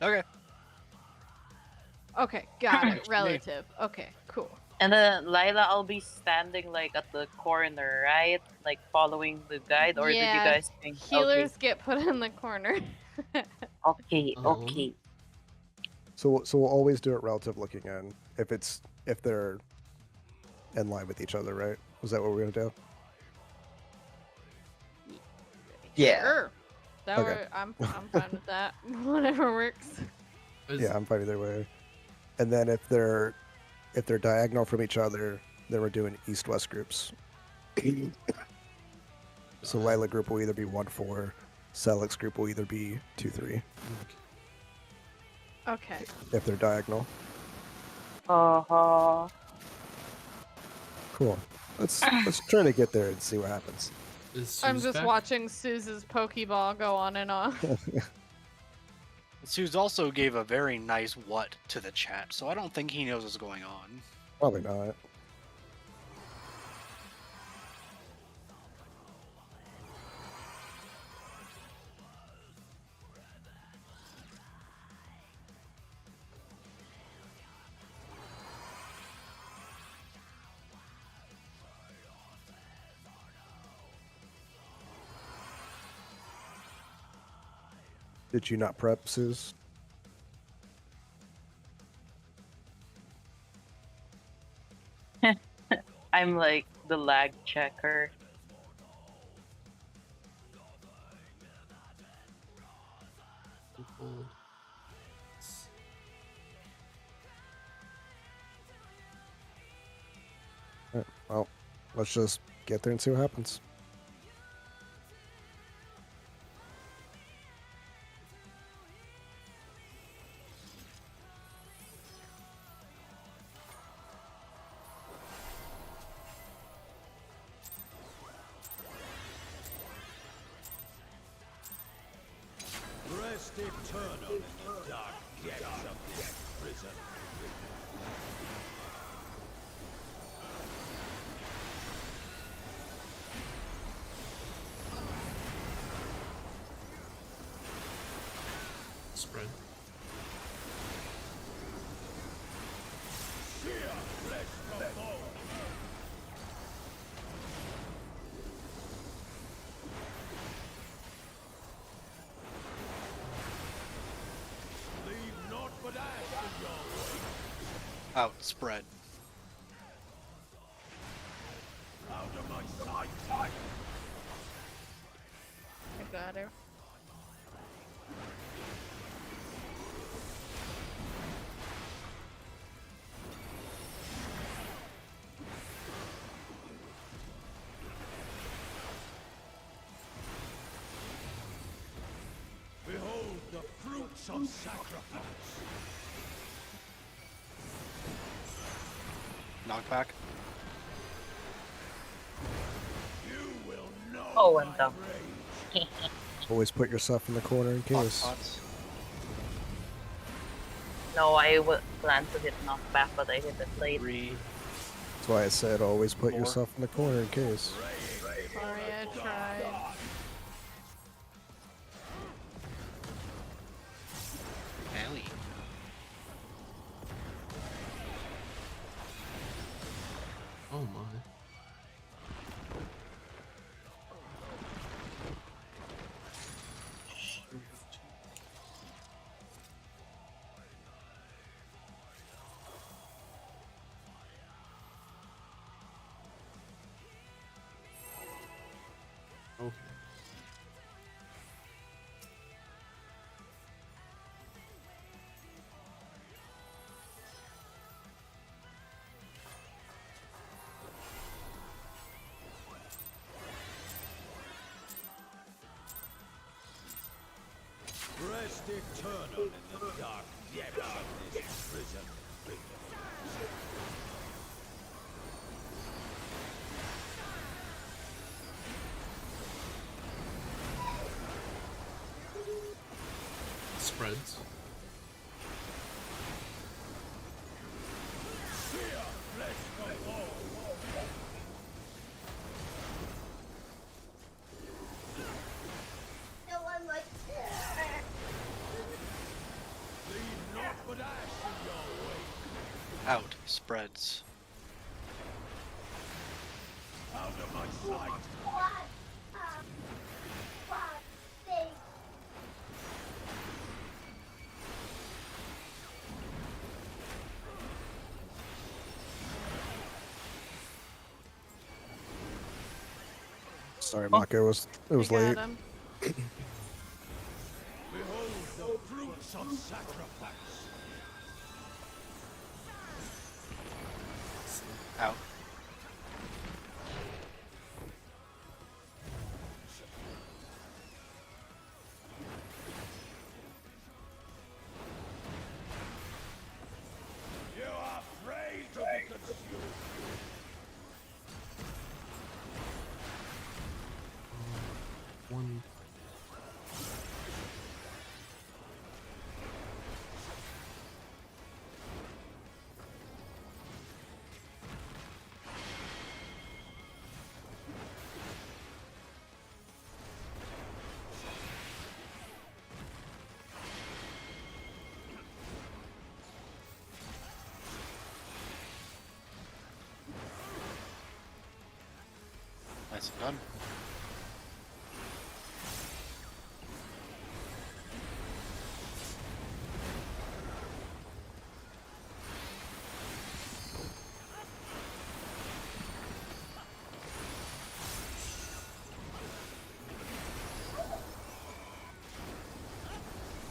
Okay. Okay, got it. Relative. Okay, cool. And then Lila, I'll be standing like at the corner, right? Like following the guide, or did you Yeah, guys think? Healers get put in the corner. Okay, okay. So we'll always do it relative looking in if they're in line with each other, right? Is that what we're gonna do? Yeah. Sure. That Okay. I'm fine with that. Whatever works. Yeah, I'm fine either way. And then if they're diagonal from each other, then we're doing east-west groups. So Lila group will either be 1-4, Celix group will either be 2-3 Okay. if they're diagonal. Uh-huh. Cool. Let's try to get there and see what happens. I'm just watching Suze's Pokeball go on and off. Suze also gave a very nice what to the chat, so I don't think he knows what's going on. Probably not. Did you not prep, Suze? I'm like the lag checker. Alright, well, let's just get there and see what happens. Rest eternal in the dark depths of this prison. Spread. Sheer flesh from bone. Leave naught but ash in your way. Outspread. Out of my sight. I got her. Behold the fruits of sacrifice. Knockback. You will know Oh, I'm my dumb. rage. Always put yourself in the corner in case. Pots. No, I would plan to hit knockback, but I hit it late. 3. That's why I said always put 4. yourself in the corner in case. Sorry, I tried. Ellie. Okay. Rest eternal in the dark depths of this prison. Spreads. Out. Spreads. Out of my sight. Sorry, Mako. It was We got late. him. Behold the fruits of sacrifice. Out. You are afraid to be consumed. One. Nice and done.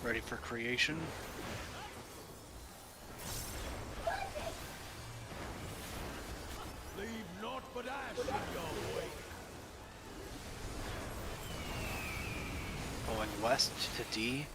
Ready for creation? Leave naught but ash in your wake. Going west to D.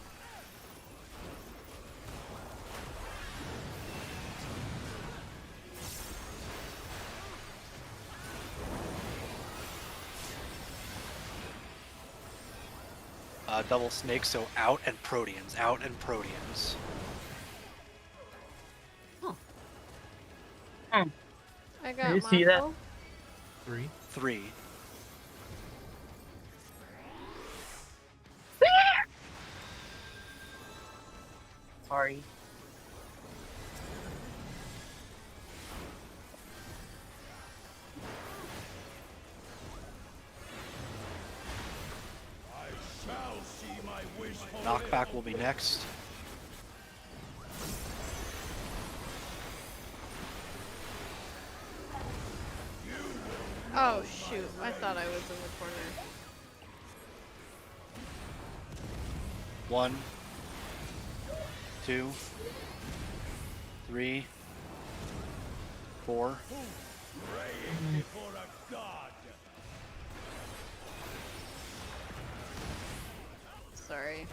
Double snake, so out and Proteans, out and Proteans. I got you see that? Mako. 3. 3. Sorry. I shall see my wish fulfilled. Knockback will be next. Oh shoot! I thought I was in the corner. 1, 2, 3, 4. Praying before a god. Sorry.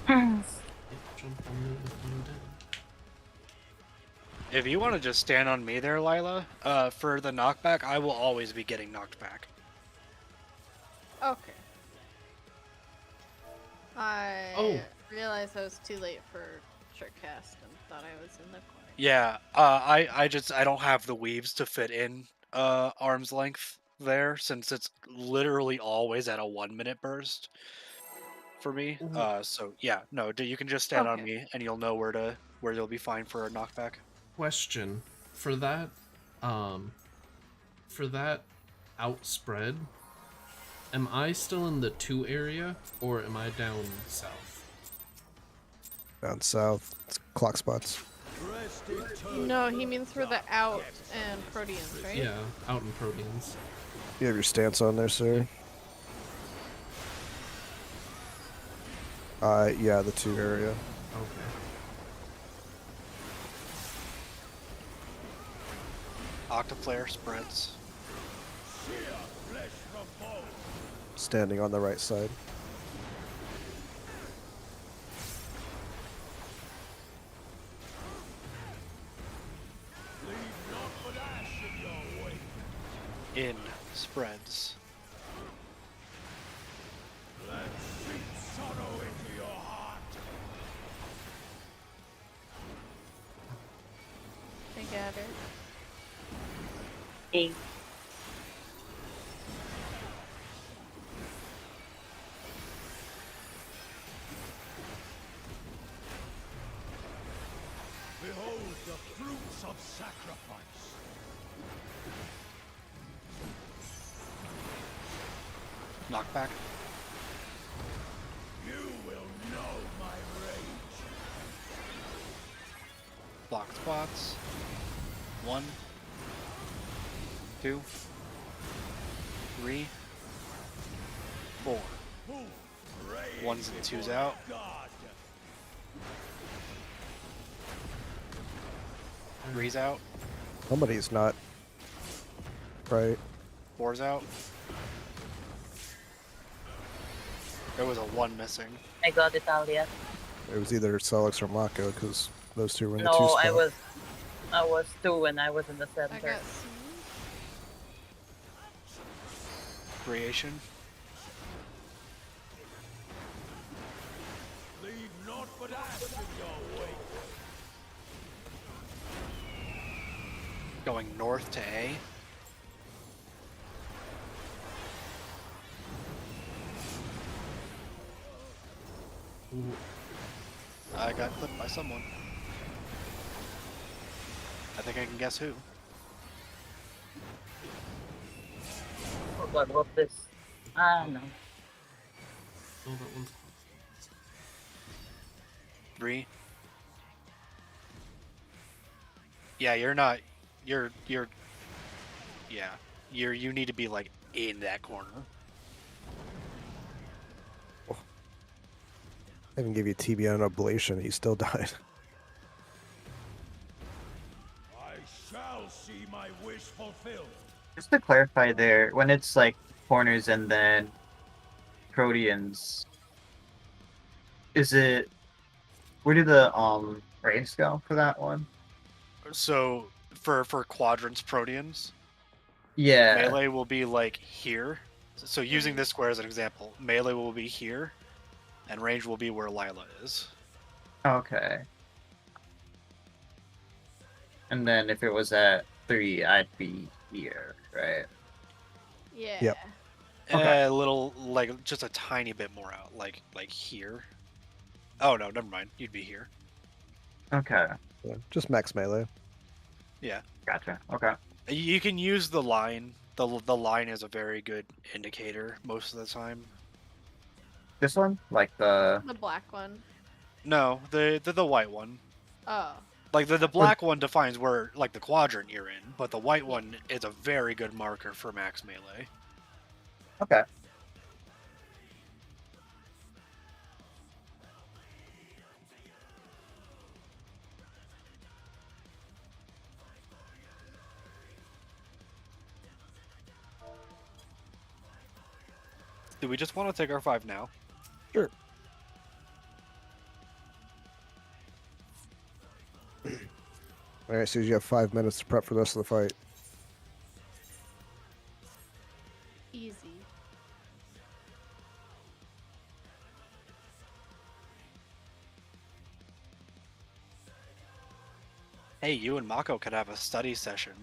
Jump on me if I'm dead. If you want to just stand on me there, Lila, for the knockback, I will always be getting knocked back. Okay. I Oh. realized I was too late for short cast and thought I was in the corner. Yeah, I don't have the weaves to fit in arm's length there, since it's literally always at a 1-minute burst for me. So yeah, no, you can just stand on Okay. me and you'll know where you'll be fine for a knockback. Question for that outspread, am I still in the 2 area or am I down south? Down south, it's clock spots. Rest eternal. No, he means for the out and Proteans, right? Yeah, out in Proteans. You have your stance on there, sir. Yeah, the 2 area. Okay. Octaflare spreads. Sheer flesh from bone. Standing on the right side. Leave naught but ash in your wake. In spreads. Let deep sorrow into your heart. I got it. 8. Behold the fruits of sacrifice. Knockback. You will know my rage. Block spots. 1, 2, 3, 4. Who prays 1s and 2s before out. God. 3's out. Somebody's not. Right. 4's out. There was a 1 missing. I got Italia. It was either Celix or Mako, because those 2 were in the 2 No, spot. I was 2 and I was in the I center. got Creation. Leave naught but ash in your wake. Going north to A. Ooh, I got clipped by someone. I think I can guess who. Oh god, what's this? Ah, no. oh, that one's 3. Yeah, you're not. You're. Yeah, you need to be like in that corner. I even gave you TBA and ablation. He still died. I shall see my wish fulfilled. Just to clarify there, when it's like corners and then Proteans, is it where do the ranks go for that one? So for quadrants Proteans, Yeah. melee will be like here. So using this square as an example, melee will be here, and range will be where Lila is. Okay. And then if it was at 3, I'd be here, right? Yeah. Yep. Okay. A little, like just a tiny bit more out, like here. Oh no, never mind. You'd be here. Okay. Yeah, just max melee. Yeah. Gotcha. Okay. You can use the line. The line is a very good indicator most of the time. This one? Like the The black one. No, the white one. Oh. Like the black one defines where like the quadrant you're in, but the white one is a very good marker for max melee. Okay. Do we just want to take our 5 now? Sure. Alright, so you have 5 minutes to prep for the rest of the fight. Easy. Hey, you and Mako could have a study session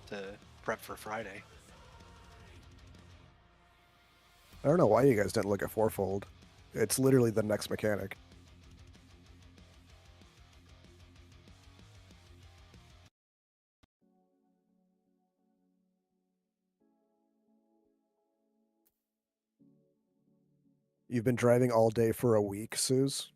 to prep for Friday. I don't know why you guys didn't look at fourfold. It's literally the next mechanic. You've been driving all day for a week, Suze?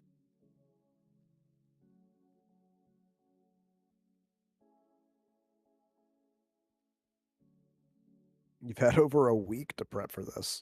You've had over a week to prep for this.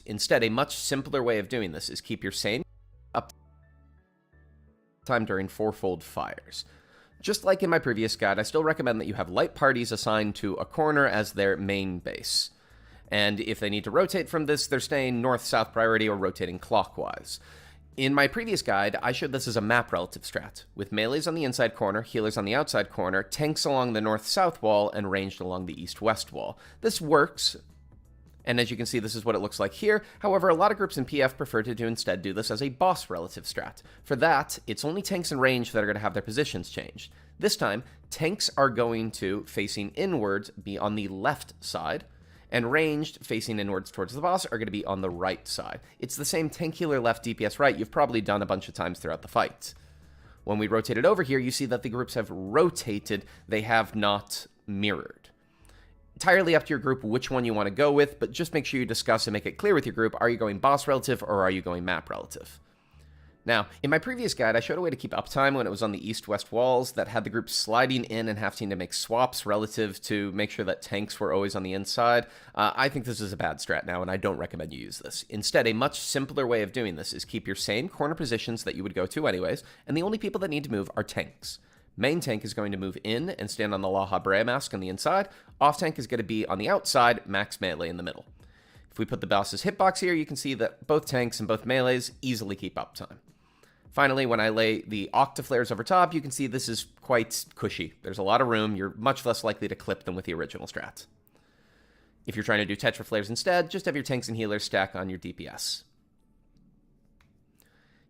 Instead, a much simpler way of doing this is keep your same up time during fourfold fires. Just like in my previous guide, I still recommend that you have light parties assigned to a corner as their main base. And if they need to rotate from this, they're staying north-south priority or rotating clockwise. In my previous guide, I showed this as a map relative strat, with melees on the inside corner, healers on the outside corner, tanks along the north-south wall, and ranged along the east-west wall. This works, and as you can see, this is what it looks like here. However, a lot of groups in PF prefer to instead do this as a boss relative strat. For that, it's only tanks in range that are going to have their positions changed. This time, tanks are going to, facing inwards, be on the left side, and ranged, facing inwards towards the boss, are going to be on the right side. It's the same tank healer left, DPS right you've probably done a bunch of times throughout the fight. When we rotate it over here, you see that the groups have rotated, they have not mirrored. Entirely up to your group which one you want to go with, but just make sure you discuss and make it clear with your group, are you going boss relative or are you going map relative? Now, in my previous guide, I showed a way to keep uptime when it was on the east-west walls that had the group sliding in and having to make swaps relative to make sure that tanks were always on the inside. I think this is a bad strat now, and I don't recommend you use this. Instead, a much simpler way of doing this is keep your same corner positions that you would go to anyways, and the only people that need to move are tanks. Main tank is going to move in and stand on the La Habrea mask on the inside. Off tank is going to be on the outside, max melee in the middle. If we put the boss's hitbox here, you can see that both tanks and both melees easily keep uptime. Finally, when I lay the Octaflares over top, you can see this is quite cushy. There's a lot of room. You're much less likely to clip than with the original strat. If you're trying to do Tetraflares instead, just have your tanks and healers stack on your DPS.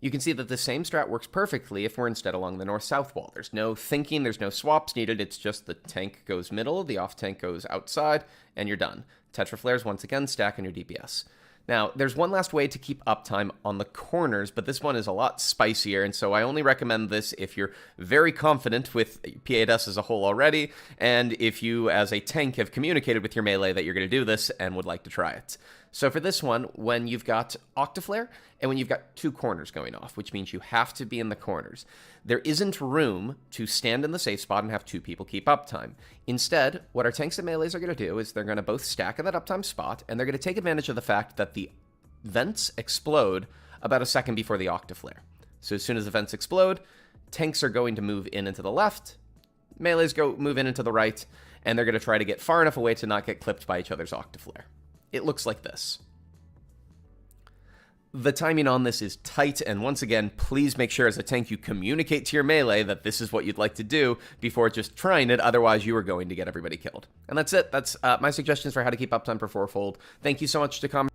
You can see that the same strat works perfectly if we're instead along the north-south wall. There's no thinking, there's no swaps needed, it's just the tank goes middle, the off-tank goes outside, and you're done. Tetraflares, once again, stack on your DPS. Now, there's one last way to keep uptime on the corners, but this one is a lot spicier, and so I only recommend this if you're very confident with P8S as a whole already, and if you, as a tank, have communicated with your melee that you're going to do this and would like to try it. So for this one, when you've got Octaflare, and when you've got two corners going off, which means you have to be in the corners, there isn't room to stand in the safe spot and have two people keep uptime. Instead, what our tanks and melees are going to do is they're going to both stack in that uptime spot, and they're going to take advantage of the fact that the vents explode about a second before the Octaflare. So as soon as the vents explode, tanks are going to move in into the left, melees move in into the right, and they're going to try to get far enough away to not get clipped by each other's Octaflare. It looks like this. The timing on this is tight, and once again, please make sure as a tank you communicate to your melee that this is what you'd like to do before just trying it, otherwise you are going to get everybody killed. And that's it. That's my suggestions for how to keep uptime for fourfold. Thank you so much to comment.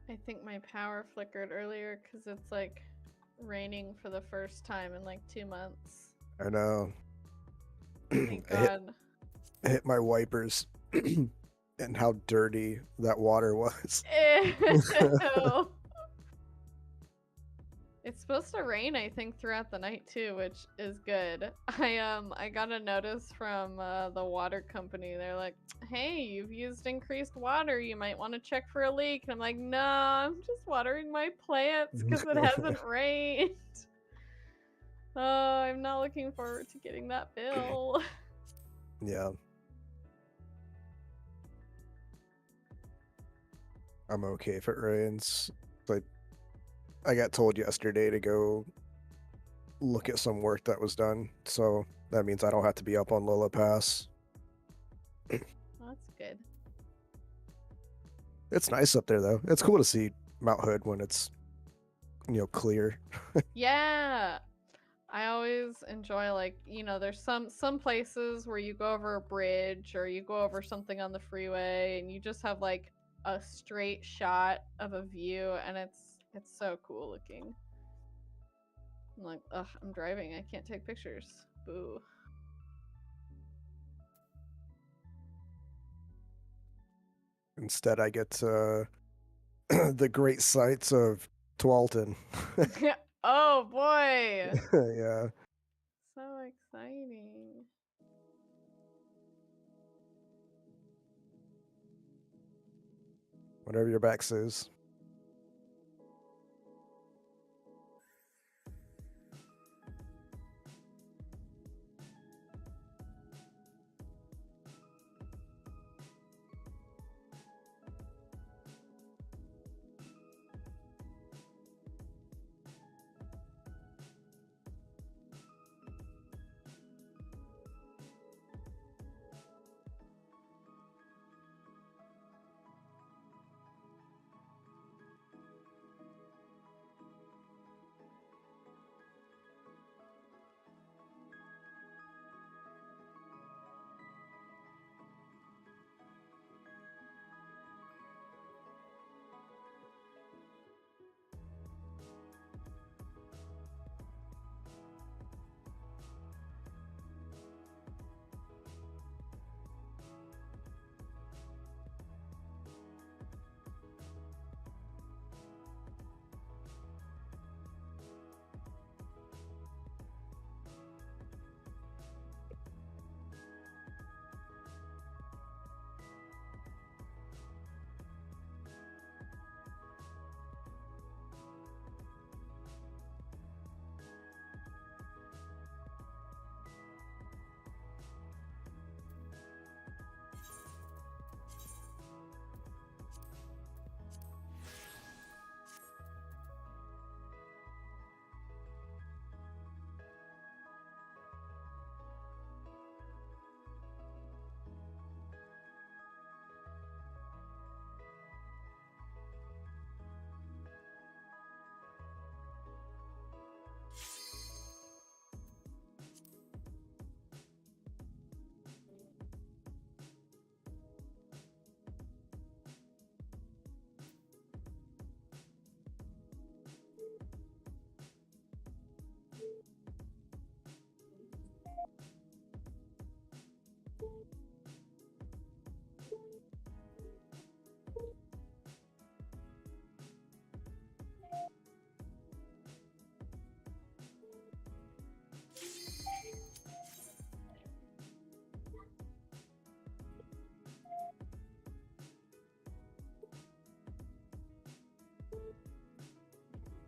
I think my power flickered earlier because it's like raining for the first time in like 2 months. I know. Thank God. I hit my wipers. and how dirty that water was. Ew. It's supposed to rain, I think, throughout the night too, which is good. I got a notice from the water company. They're like, "Hey, you've used increased water. You might want to check for a leak." And I'm like, "No, I'm just watering my plants because it hasn't rained." Oh, I'm not looking forward to getting that bill. Yeah. I'm okay if it rains. Like, I got told yesterday to go look at some work that was done, so that means I don't have to be up on Lola Pass. That's good. It's nice up there, though. It's cool to see Mount Hood when it's, clear. Yeah. I always enjoy, like, there's some places where you go over a bridge or you go over something on the freeway and you just have like a straight shot of a view, and it's so cool looking. I'm like, ugh, I'm driving. I can't take pictures. Boo. Instead, I get the great sights of Tualton. Oh boy. Yeah. So exciting. Whatever your back says.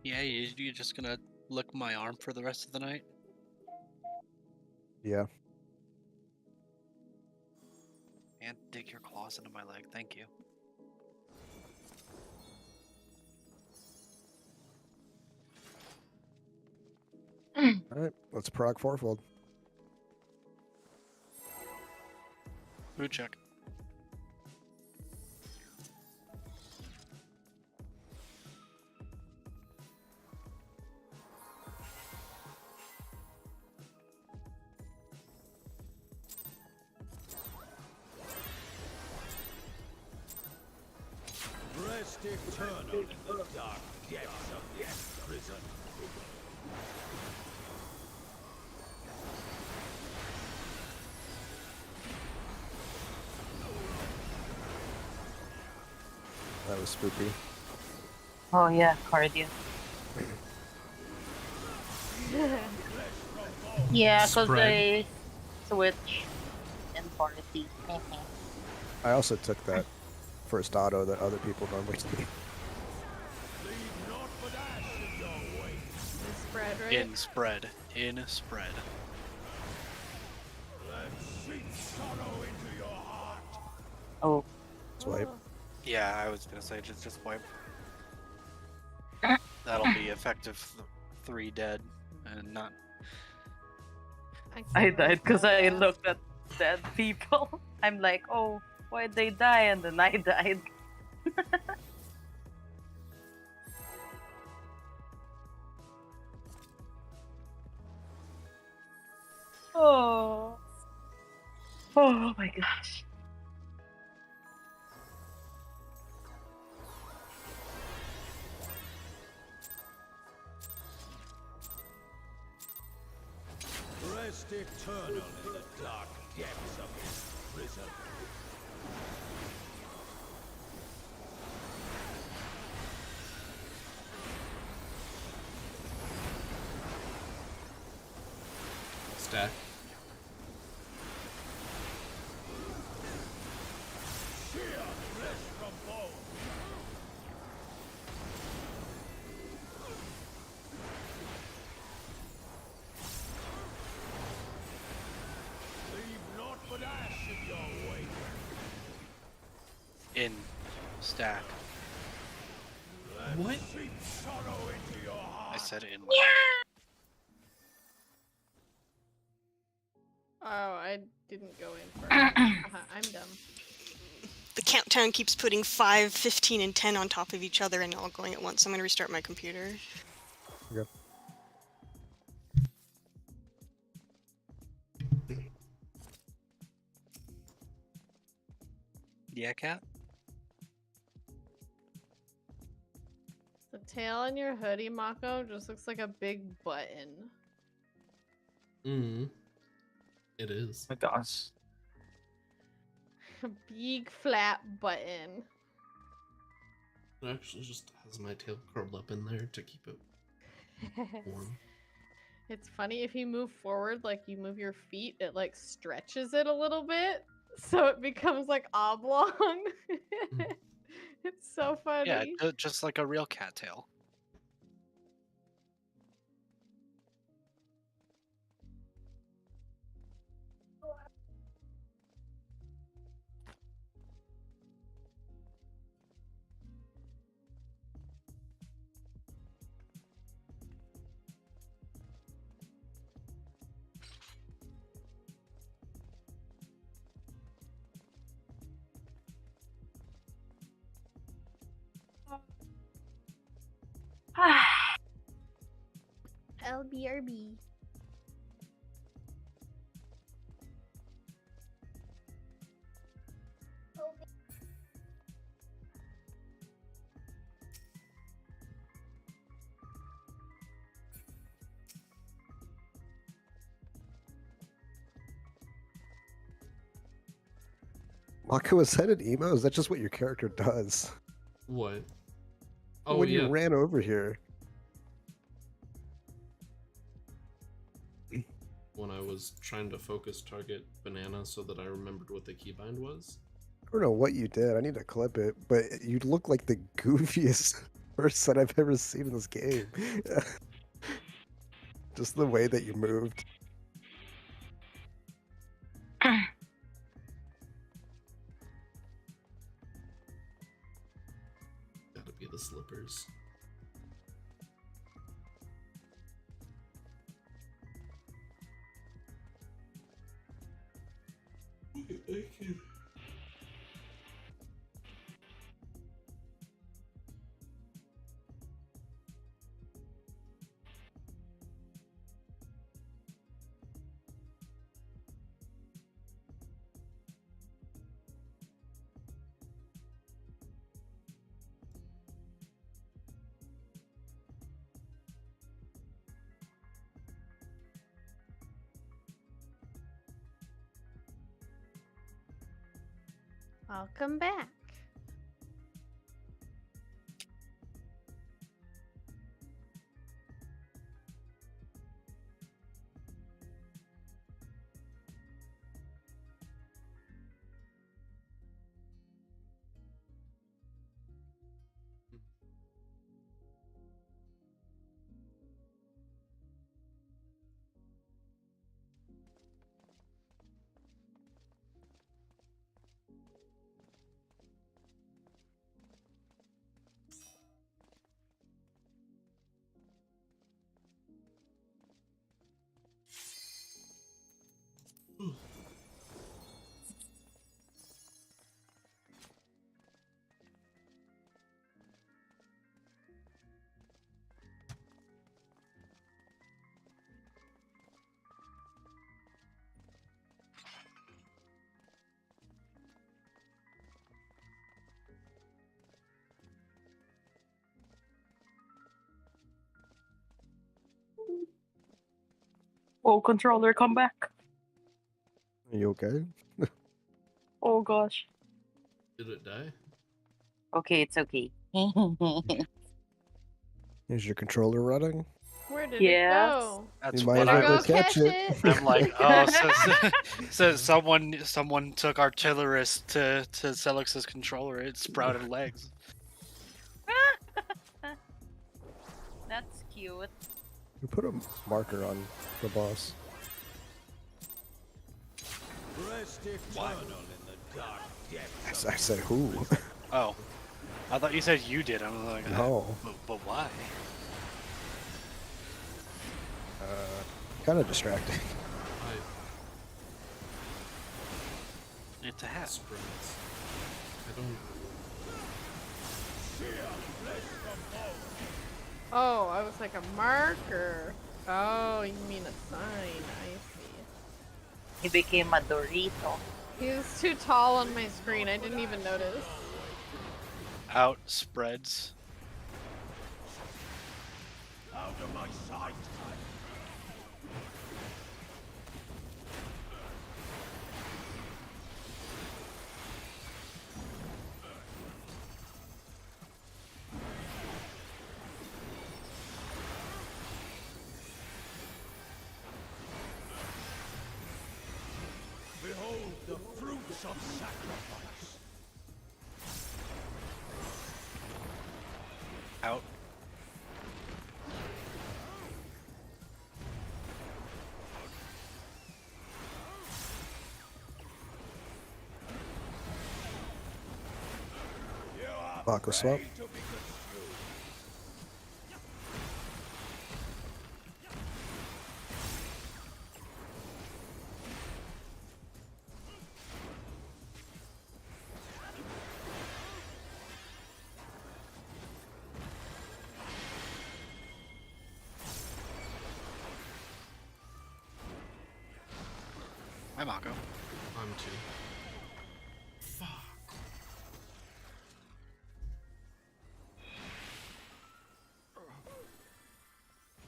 Yeah, you just gonna lick my arm for the rest of the night? Yeah. And dig your claws into my leg, thank you. Alright, let's Prog fourfold. Boot check. Rest eternal in the dark depths of this prison. That was spooky. Oh yeah, cardio. Yeah, because Spread. they switch in party. I also took that first auto that other people normally take. Spread, right? In spread. In spread. Oh. Swipe. Yeah, I was gonna say just wipe. That'll be effective 3 dead and not. I died because I looked at dead people. I'm like, oh, why'd they die? And then I died. Oh. Oh my gosh. Rest eternal in the dark depths of this prison. Stack. Sheer flesh from bone. Leave naught but ash in your wake. In stack. What? Seep sorrow into your heart. I said in. Oh, I didn't go in first. I'm dumb. The countdown keeps putting 5, 15, and 10 on top of each other and all going at once. So I'm going to restart my computer. Okay. Yeah, cat. The tail on your hoodie, Mako, just looks like a big button. Mm. It is. Oh my gosh. A big flat button. It actually just has my tail curled up in there to keep it warm. It's funny if you move forward, like you move your feet, it like stretches it a little bit, so it becomes like oblong. It's so funny. Yeah, just like a real cattail. LBRB. Mako, is that an emo? Is that just what your character does? What? Oh, when yeah. you ran over here. When I was trying to focus target Banana so that I remembered what the keybind was. I don't know what you did. I need to clip it, but you look like the goofiest person I've ever seen in this game. Just the way that you moved. Gotta be the slippers. Thank you. Welcome back. Oh, controller, come back. Are you okay? Oh gosh. Did it die? Okay, it's okay. Is your controller running? Where did Yes. it go? That's You might what as I well go was. catch it. I'm like, oh, so someone took artillerist to Celix's controller. It sprouted legs. That's cute. We put a marker on the boss. Rest eternal in the dark depths. I said who? Oh, I thought you said you did. I'm like, No. but why? Kind of distracting. It's a hat. Spreads. I don't. Oh, I was like a marker. Oh, you mean a sign. I see. He became a Dorito. He was too tall on my screen. I didn't even notice. Out spreads. Out of my sight. Behold the fruits of sacrifice. Out. Aqua swap. Hi, Mako. I'm too. Fuck.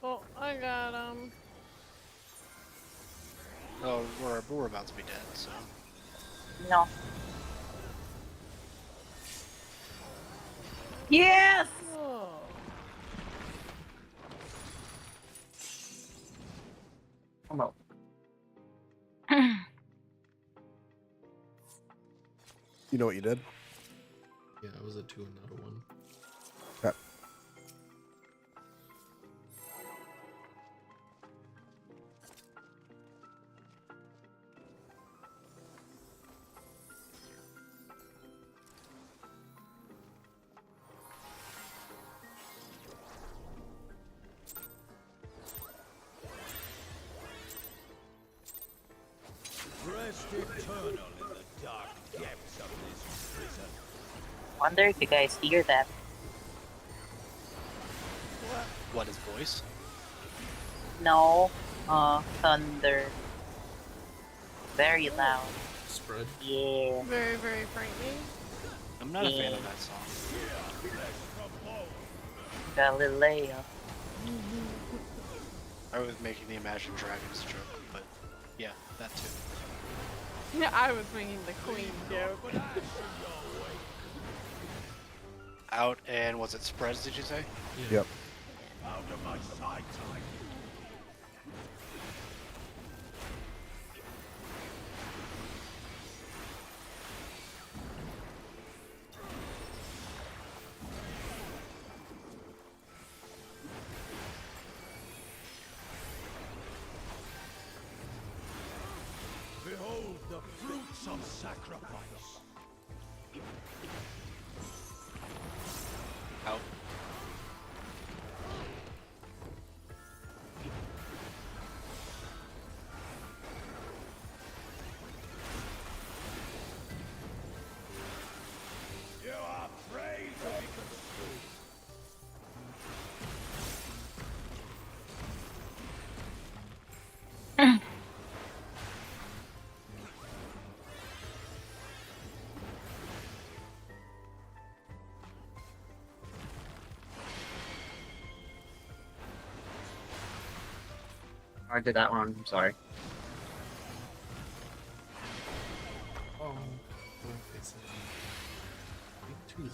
Oh, I got him. Oh, we're about to be dead. So No. Yes! Oh. Come on. You know what you did? Yeah, it was a 2 and not a 1. Yeah. Rest eternal in the dark depths of this prison. Wonder if you guys hear that. what is voice? No. Thunder. Very loud. Spread. Yeah. Very, very frightening. I'm not a fan of that song. Galileo. I was making the Imagine Dragons joke, but yeah, that too. Yeah, I was making the queen joke. Out and was it spreads? Did you say? Yep. Out of my sight. Behold the fruits of sacrifice. Out. You are prey to be consumed. I did that one. I'm sorry. Oh, wrong face. Big twos.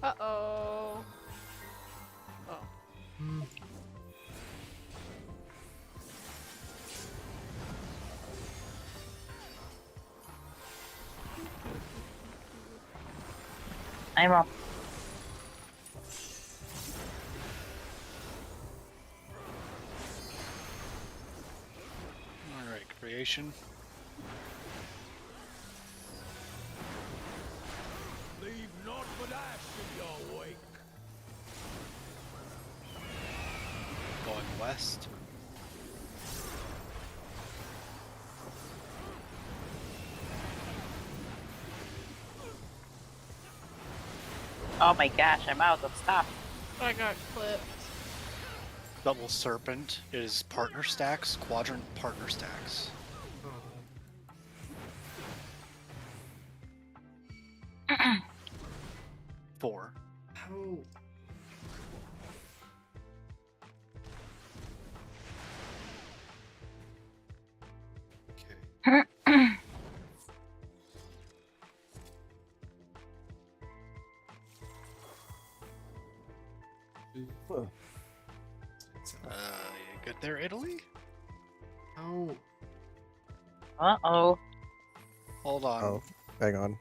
Uh-oh. Oh. I'm up. Alright, creation. Leave naught but ash in your wake. Going west. Oh my gosh, I'm out of stuff. I got clipped. Double serpent is partner stacks, quadrant partner stacks. 4. How? Okay. Huh. You good there, Italy? How? Uh-oh. Hold on. Oh, hang on.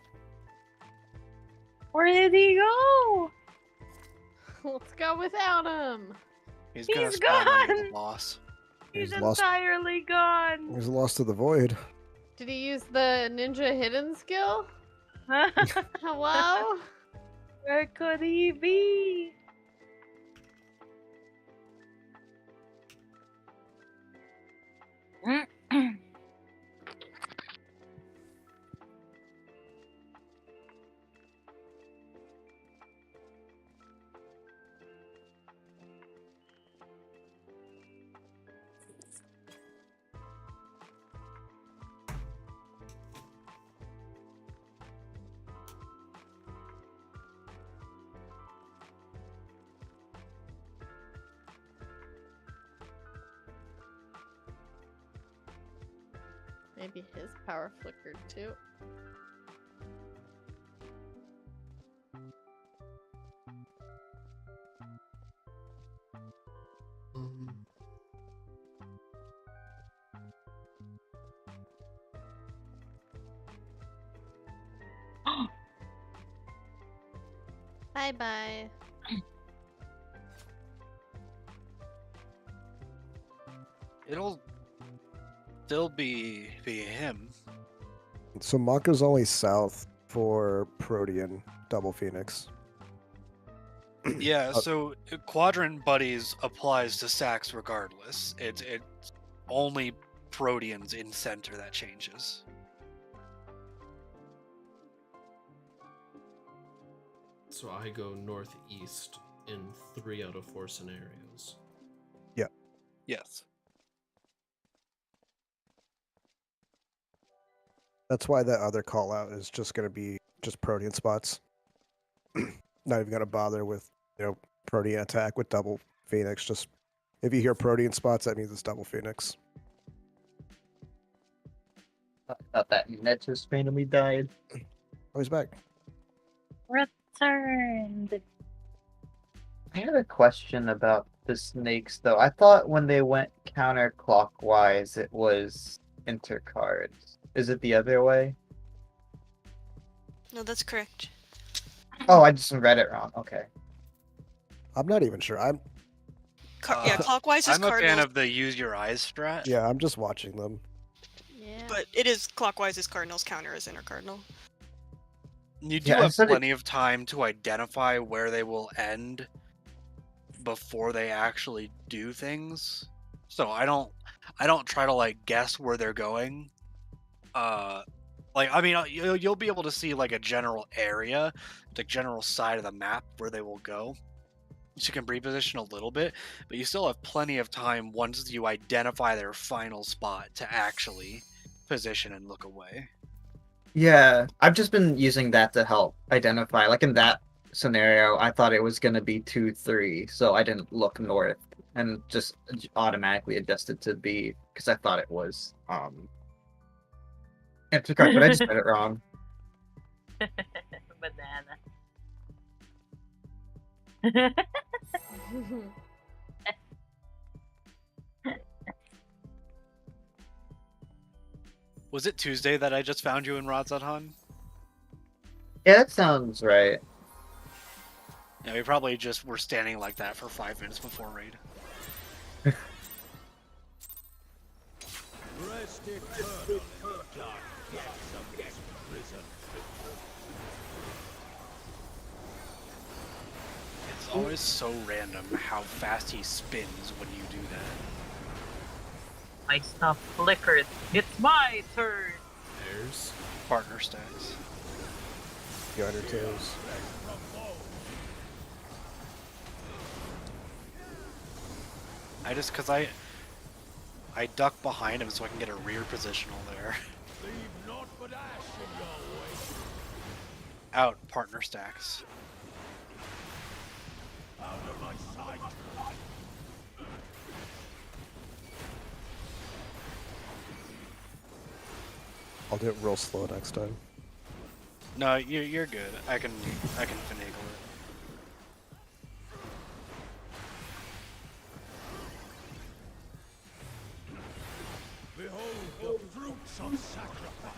Where did he go? Let's go without him. He's gonna He's spawn under the gone! boss. He's He's lost. entirely gone. He's lost to the void. Did he use the ninja hidden skill? Hello? Where could he be? Maybe his power flickered too. Bye bye. It'll still be him. So Maka's only south for Protean Double Phoenix. Yeah, so Quadrant Buddies applies to Sax regardless. It's only Proteans in center that changes. So I go northeast in 3 out of 4 scenarios. Yes. That's why that other call out is just going to be just Protean spots. Not even going to bother with, Protean attack with double Phoenix. Just if you hear Protean spots, that means it's double Phoenix. I thought that net just randomly died. Oh, he's back. Returned. I had a question about the snakes, though. I thought when they went counterclockwise, it was intercards. Is it the other way? No, that's correct. Oh, I just read it wrong. Okay. I'm not even sure. Yeah, clockwise is I'm a fan cardinal, of the use your eyes strat. Yeah, I'm just watching them. Yeah. but it is clockwise is cardinals, counter is intercardinal. You do Yeah, I have said it- plenty of time to identify where they will end before they actually do things. So I don't try to guess where they're going. You'll be able to see a general area, the general side of the map where they will go. So you can reposition a little bit, but you still have plenty of time once you identify their final spot to actually position and look away. Yeah, I've just been using that to help identify. Like in that scenario, I thought it was gonna be 2-3, so I didn't look north and just automatically adjusted to B because I thought it was answer correct, but I just read it wrong. Banana. Was it Tuesday that I just found you in Radzahan? Yeah, that sounds right. Yeah, we probably just were standing like that for 5 minutes before raid. Rest eternally, dark depths of this prison. It's always so random how fast he spins when you do that. My stuff flickered. It's my turn. There's Partner stacks. You on your toes. Cause I duck behind him so I can get a rear positional there. Leave naught but ash in your way. Out, partner stacks. Out of my sight. I'll do it real slow next time. No, you're good. I can finagle it. Behold the fruits of sacrifice.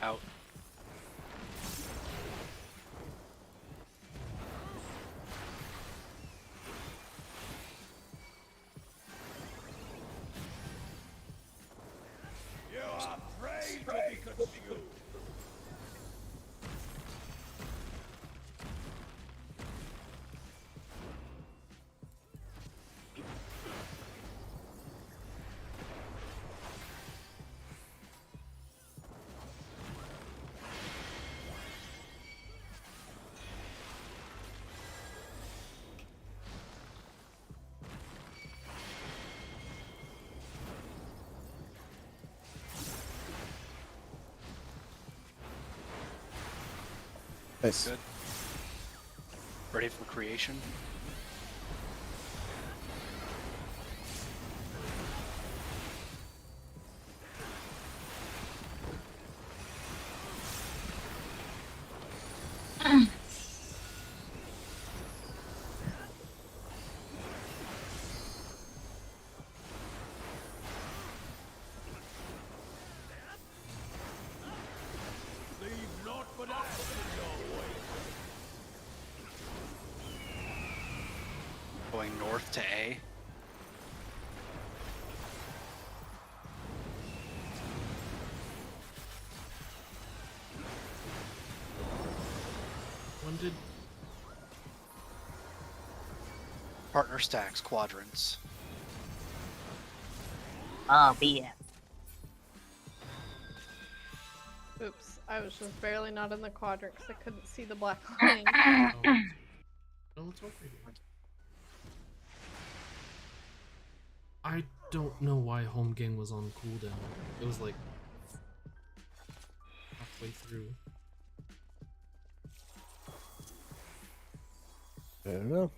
Out. You are prey to be consumed. Nice. Good. Ready for creation? Leave naught but ash in your way. Going north to A. when did Partner stacks, quadrants. Oh, BS. Oops, I was just barely not in the quadrant because I couldn't see the black line. no, it's over here. I don't know why home game was on cooldown. It was like halfway through. I don't know.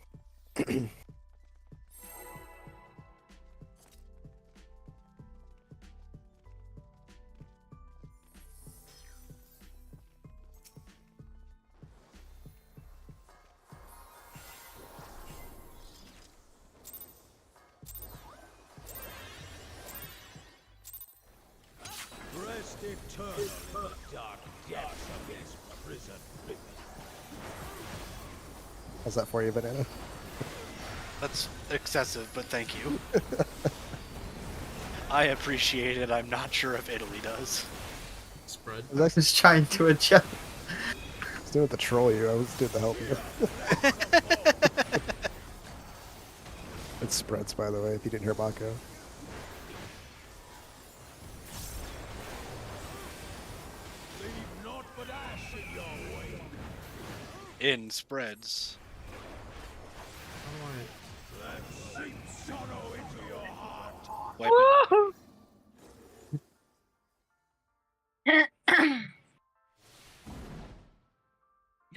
Rest eternally, dark depths of this prison. How's that for you, Banana? That's excessive, but thank you. I appreciate it. I'm not sure if Italy does. Spread. I was just trying to adjust. I was doing it to troll you. I was doing it to help you. It spreads, by the way, if you didn't hear Mako. Leave naught but ash in your way. In spreads. Let sink sorrow into your heart. Wipe it.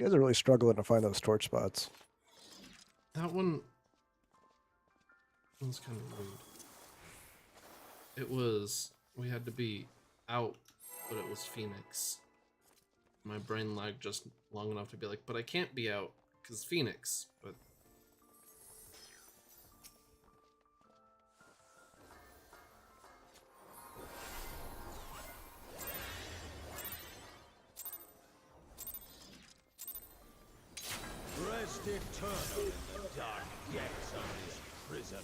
You guys are really struggling to find those torch spots. That one was kind of rude. It was, we had to be out, but it was Phoenix. My brain lagged just long enough to be like, but I can't be out because Phoenix. But Rest eternal in the dark depths of this prison.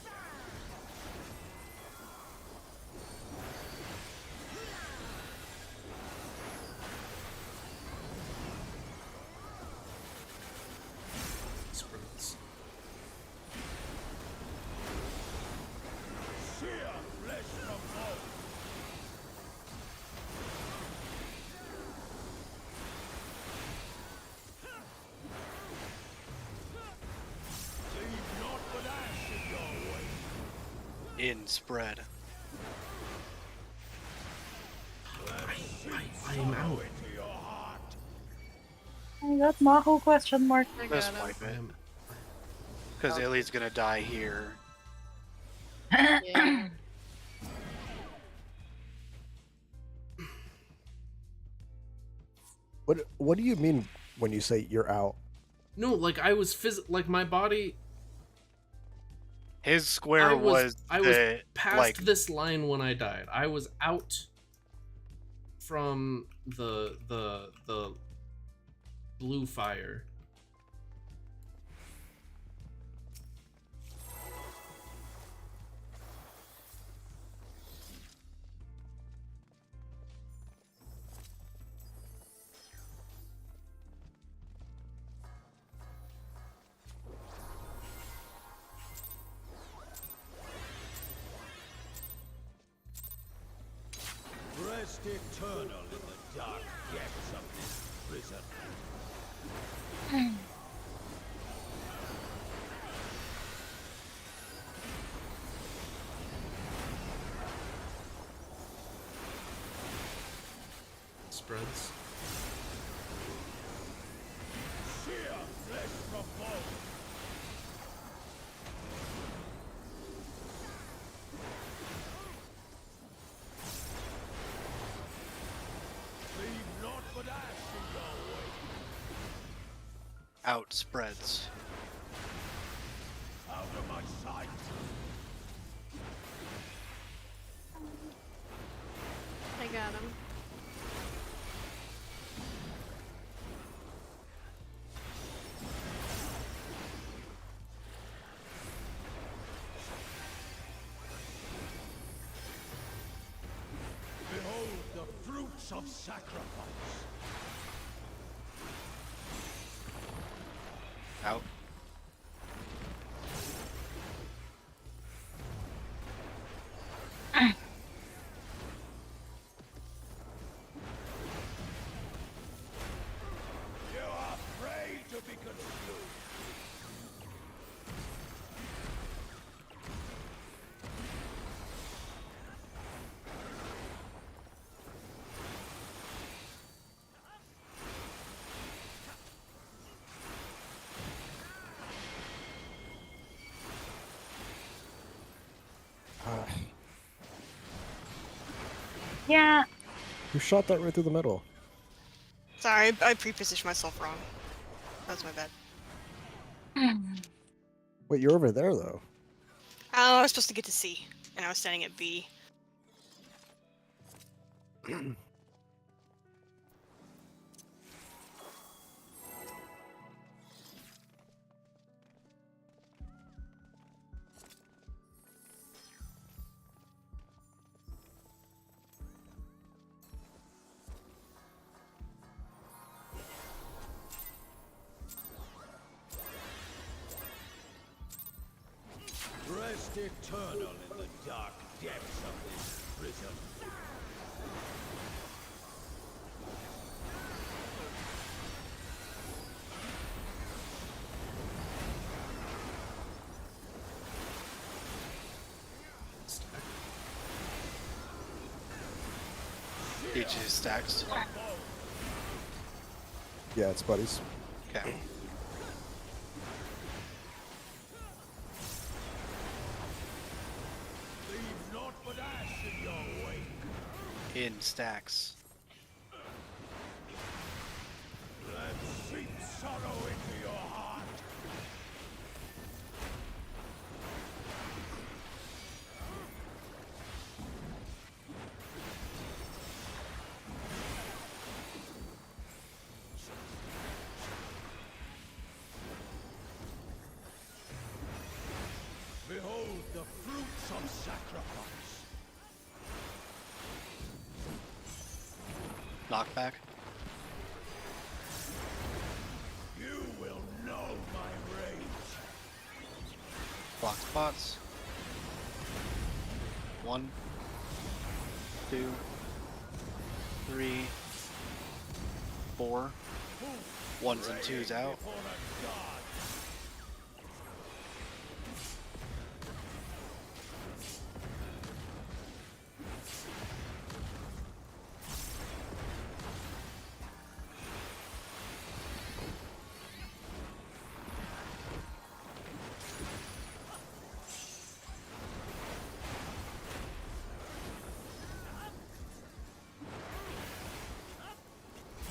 sprints. Sear flesh from bone. Leave naught but ash in your way. In spread. I am out. Into your heart. I got Maho question mark. I This got him. wipe I it. am. Because Illy's gonna die here. Yeah. What do you mean when you say you're out? No, like I was like my body. His square I was past like this line when I died. I was out from the blue fire. Rest eternal in the dark depths of this prison. Spreads. Sear flesh from bone. Leave naught but ash in your way. out spreads. Out of my sight. I got him. Behold the fruits of sacrifice. Out. You are prey to be consumed. Yeah. You shot that right through the middle. Sorry, I pre-positioned myself wrong. That's my bad. Wait, you're over there though. Oh, I was supposed to get to C, and I was standing at B. Rest eternal in the dark depths of this prison. DG stacks. Yeah, it's buddies. Okay. Leave naught but ash in your wake. In stacks. Let seep sorrow into your heart. Behold the fruits of sacrifice. Knockback. You will know my rage. Block spots. 1, 2, 3, 4. Ones and twos out. Before a god.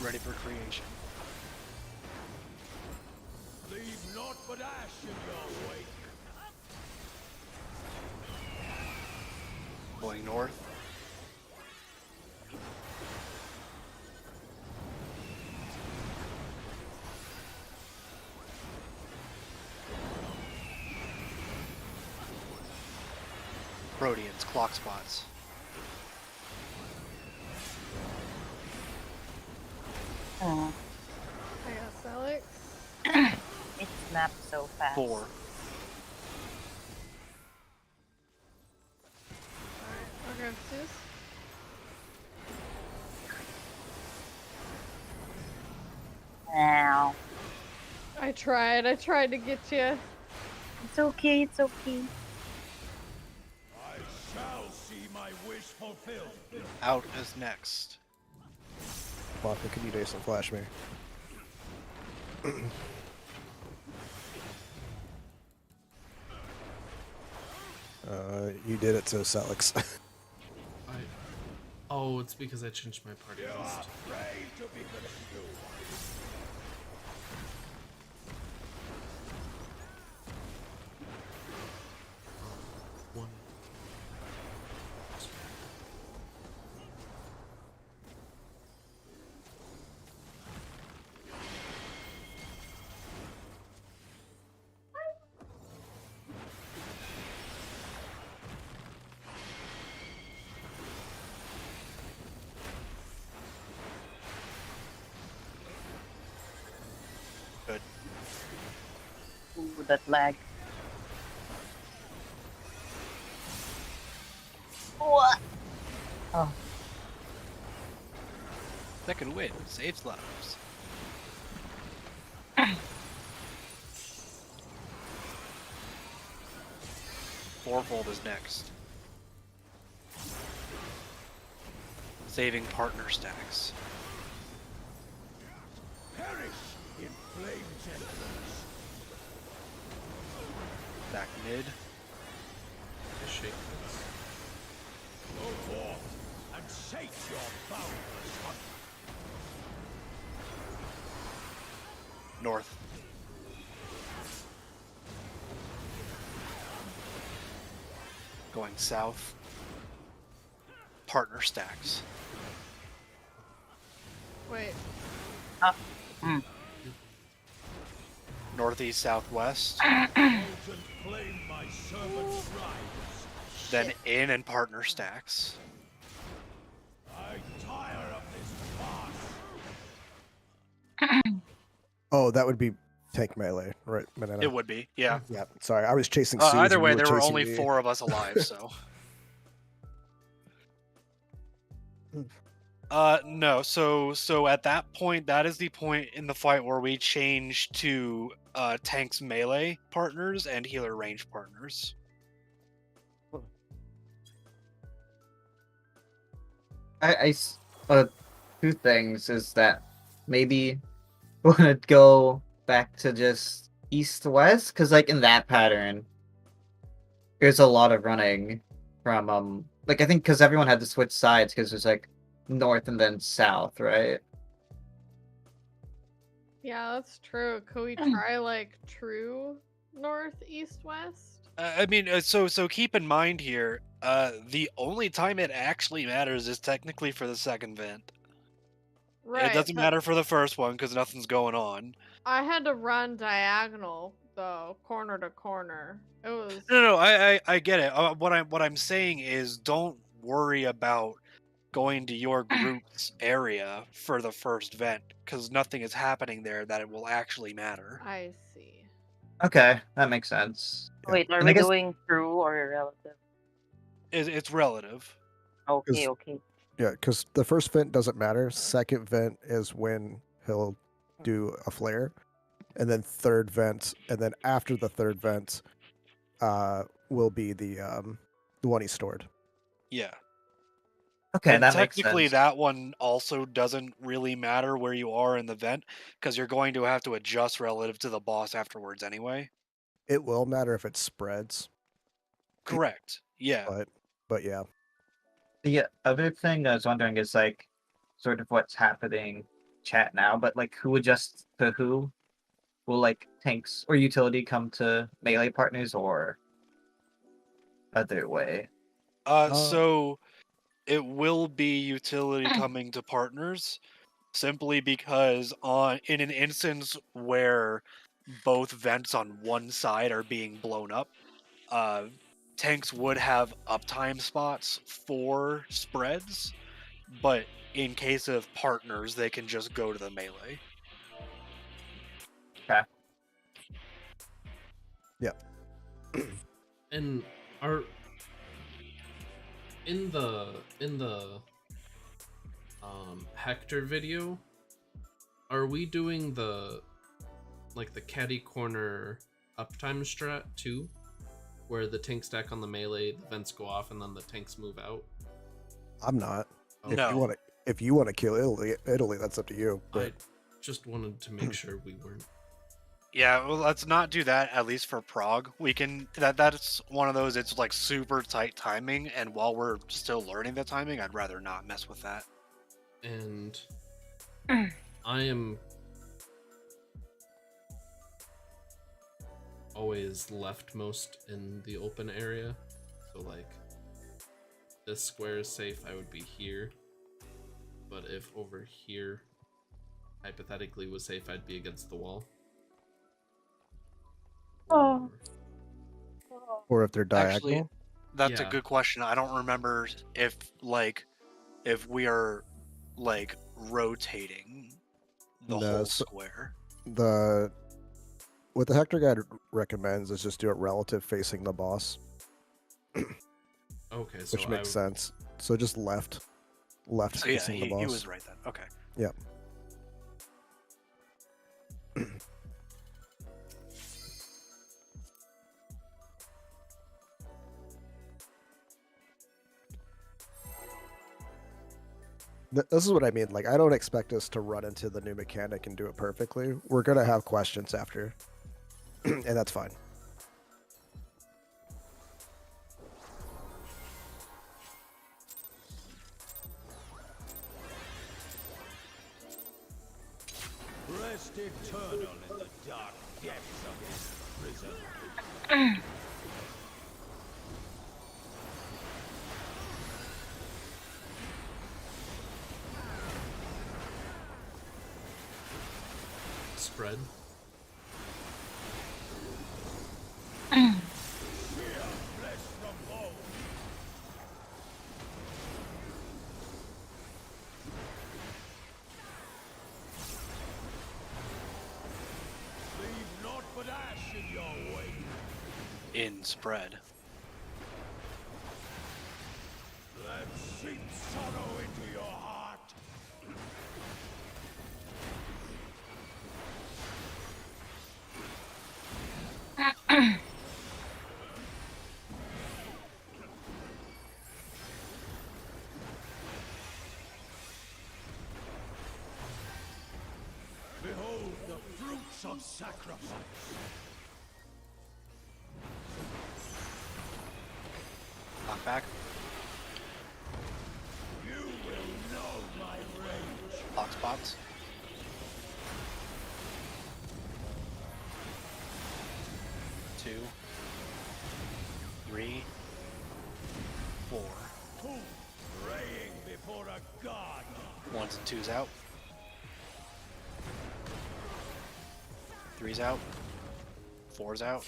Ready for creation. Leave naught but ash in your wake. Going north. Proteans, clock spots. Oh, I guess, Alex. it snapped so fast. 4. Alright, I'll grab Zeus. Now. I tried to get you. It's okay, it's okay. I shall see my wish fulfilled. Out is next. Blanca, can you Dace and flash me? You did it to Celix. Oh, it's because I changed my party list. Pray to be consumed. One. Good. Ooh, that lag. What? Oh, Second win. Saves lives. Fourfold is next. Saving partner stacks. Perish in flame tendrils. Back mid. I shake this. Go forth and sate your boundless hunt. North. Going south. Partner stacks. Wait. Northeast, southwest. Molten flame my servant's rise. Then in and partner stacks. I tire of this farce. Oh, that would be tank melee, right, Manana? It would be, yeah. Yeah, sorry, I was chasing Suze Either and way, you there were chasing only me. 4 of us alive, so. No. So at that point, that is the point in the fight where we change to tanks melee partners and healer range partners. Two things is that maybe want to go back to just east-west? Because, like, in that pattern, there's a lot of running from, like, I think because everyone had to switch sides because there's, like, north and then south, right? Yeah, that's true. Could we try like true north, east, west? I mean, so keep in mind here, the only time it actually matters is technically for the second vent. Right. It doesn't but matter for the first one because nothing's going on. I had to run diagonal though, corner to corner. It was No, I get it. What I'm saying is, don't worry about going to your group's area for the first vent because nothing is happening there that it will actually matter. I see. Okay, that makes sense. Wait, are And I we guess doing true or relative? It's relative. Okay, okay. Yeah, because the first vent doesn't matter. Second vent is when he'll do a flare, and then third vent, and then after the third vent, will be the one he stored. Yeah. okay, And that makes technically, sense. that one also doesn't really matter where you are in the vent because you're going to have to adjust relative to the boss afterwards anyway. It will matter if it spreads, Correct. Yeah. but yeah. The other thing I was wondering is like sort of what's happening chat now, but like who adjusts to who? Will like tanks or utility come to melee partners or other way? So it will be utility coming to partners simply because in an instance where both vents on one side are being blown up, tanks would have uptime spots for spreads, but in case of partners, they can just go to the melee. Okay. Yeah. And are in the Hector video, are we doing the caddy corner uptime strat too, where the tanks stack on the melee, the vents go off, and then the tanks move out? I'm not. Oh. No. If you want to kill Italy, that's up to you. I But just wanted to make sure we weren't. Yeah, well, let's not do that, at least for Prog. We can that's one of those, it's like super tight timing, and while we're still learning the timing, I'd rather not mess with that. And I am always leftmost in the open area, so like this square is safe, I would be here, but if over here hypothetically was safe, I'd be against the wall. Oh. or if they're diagonal. Actually, that's a Yeah. good question. I don't remember if we are like rotating the No, whole so- square. What the Hector guide recommends is just do it relative facing the boss, Okay, so which makes sense. So just left So yeah, facing the he boss. was right then. Okay. Yep. This is what I mean. Like, I don't expect us to run into the new mechanic and do it perfectly. We're gonna have questions after, and that's fine. Rest eternal in the dark depths of this prison. Spread. Sheer flesh from bone. Leave naught but ash in your way. In spread. Let seep sorrow into your heart. Behold the fruits Rites of sacrifice. Knock back. You will know my rage. Lock spots. Two. 3. 4. Praying before a god. 1s and 2s out. 3's out. 4's out.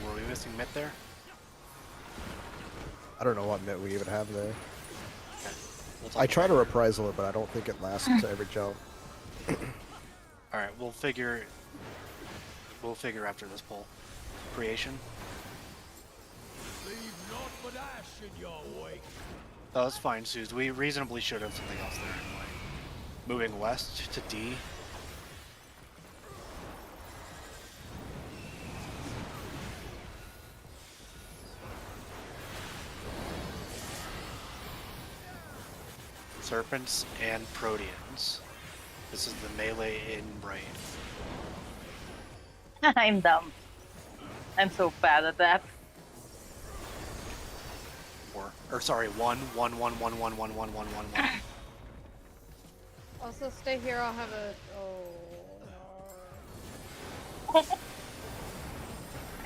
Were we missing Mitt there? I don't know what mitt we even have there. Okay. We'll talk I try to about reprisal it, but I don't think it lasts every jump. Alright, we'll figure after this poll. Creation. Leave naught but ash in your wake. Oh, that's fine, Suze. We reasonably should have something else there anyway. Moving west to D. Serpents and Proteans. This is the melee in right. I'm dumb. I'm so bad at that. Or sorry, 1, 1, 1, 1, 1, 1, 1, 1, 1, 1. Also, stay here. I'll have a. Oh.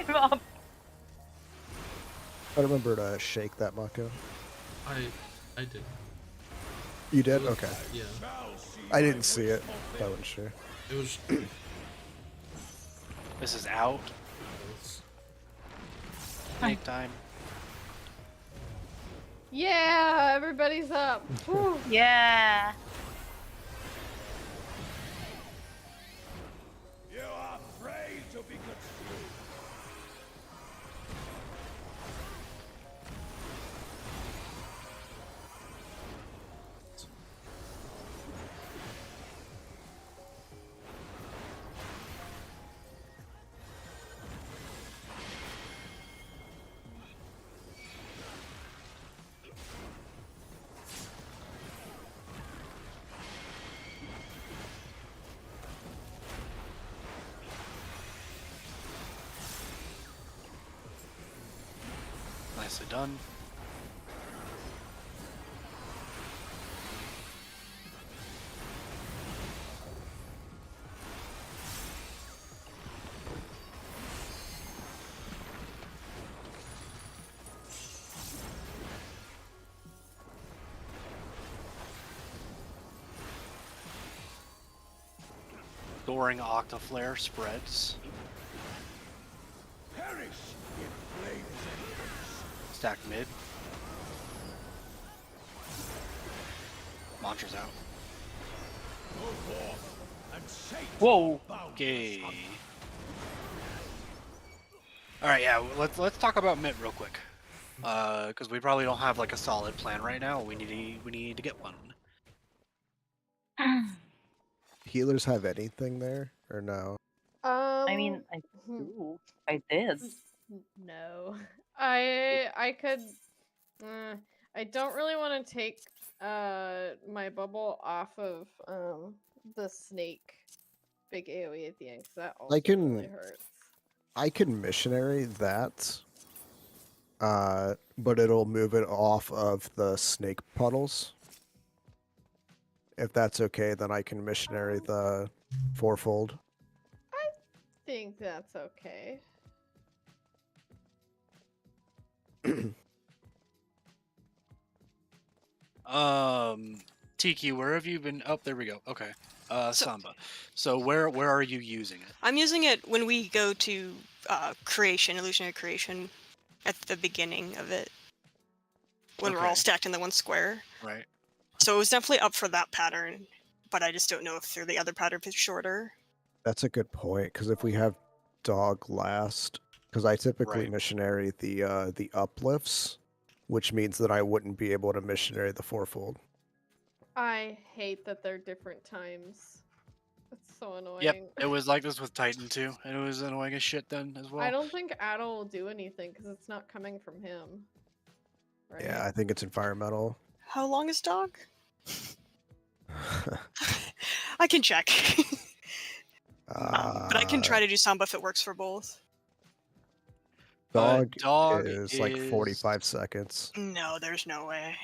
I'm up. I remember to shake that Mako. I did. You did? Okay. Yeah. I didn't see it. I wasn't sure. It was. This is out. Snake time. Yeah, everybody's up. Whew. Yeah. You are afraid to be consumed. Nicely done. Soaring Octaflare spreads. Perish in flames and Stack mid. Mantra's out. go forth and shake. Whoa. Okay. All right, yeah. Let's talk about Mitt real quick, because we probably don't have like a solid plan right now. We need to get one. Healers have anything there or no? I mean, I do. I did. No, I could. I don't really want to take my bubble off of the snake big AoE at the end because that also really hurts. I can missionary that, but it'll move it off of the snake puddles. If that's okay, then I can missionary the fourfold. I think that's okay. Tiki, where have you been? Oh, there we go. Okay. Samba. So where are you using it? I'm using it when we go to creation, illusionary creation, at the beginning of it. When we're all Okay. stacked in the one square. Right. So it was definitely up for that pattern, but I just don't know if through the other pattern is shorter. That's a good point, because if we have dog last, because I typically Right. missionary the uplifts, which means that I wouldn't be able to missionary the fourfold. I hate that they're different times. It's so annoying. Yep. It was like this with Titan too, and it was annoying as shit then as well. I don't think Adel will do anything because it's not coming from him. Right? Yeah, I think it's environmental. How long is dog? I can check. But I can try to do Samba if it works for both. Dog, Dog is like 45 seconds. No, there's no way.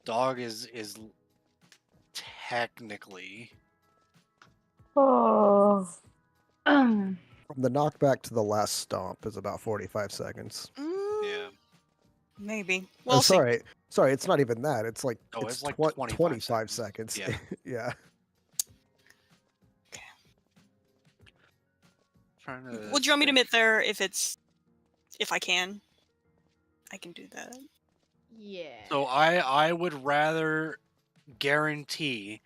Dog is technically. Oh. From the knockback to the last stomp is about 45 seconds. Yeah. Maybe. Oh, We'll see. sorry, it's not even that. It's like Oh, it's like 25 seconds. Yeah. Yeah. Trying to Would you want me to think. admit there if I can? I can do that. Yeah. So I would rather guarantee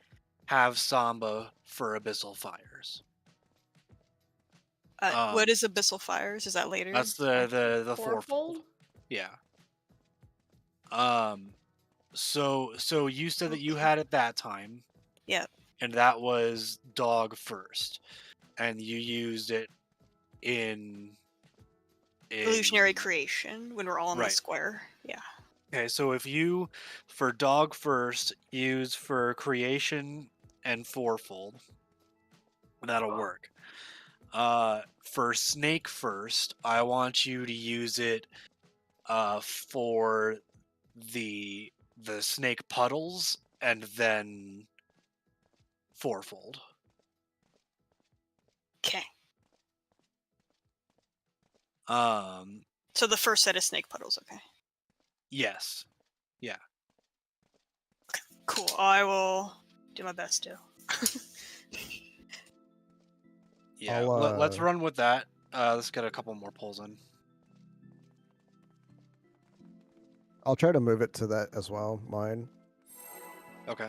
have Samba for Abyssal Fires. What is Abyssal Fires? Is that later? That's the Fourfold? fourfold. Yeah. So you said that you had it that time. Yeah. And that was Dog first, and you used it in Illusionary Creation when we're all in the Right. square. Yeah. Okay, so if you for Dog first use for Creation and Fourfold, that'll work. For Snake first, I want you to use it for the snake puddles and then Fourfold. Okay. So the first set of snake puddles, okay. Yes. Yeah. Cool. I will do my best to. Yeah. I'll, Let's run with that. Let's get a couple more pulls in. I'll try to move it to that as well, mine. Okay.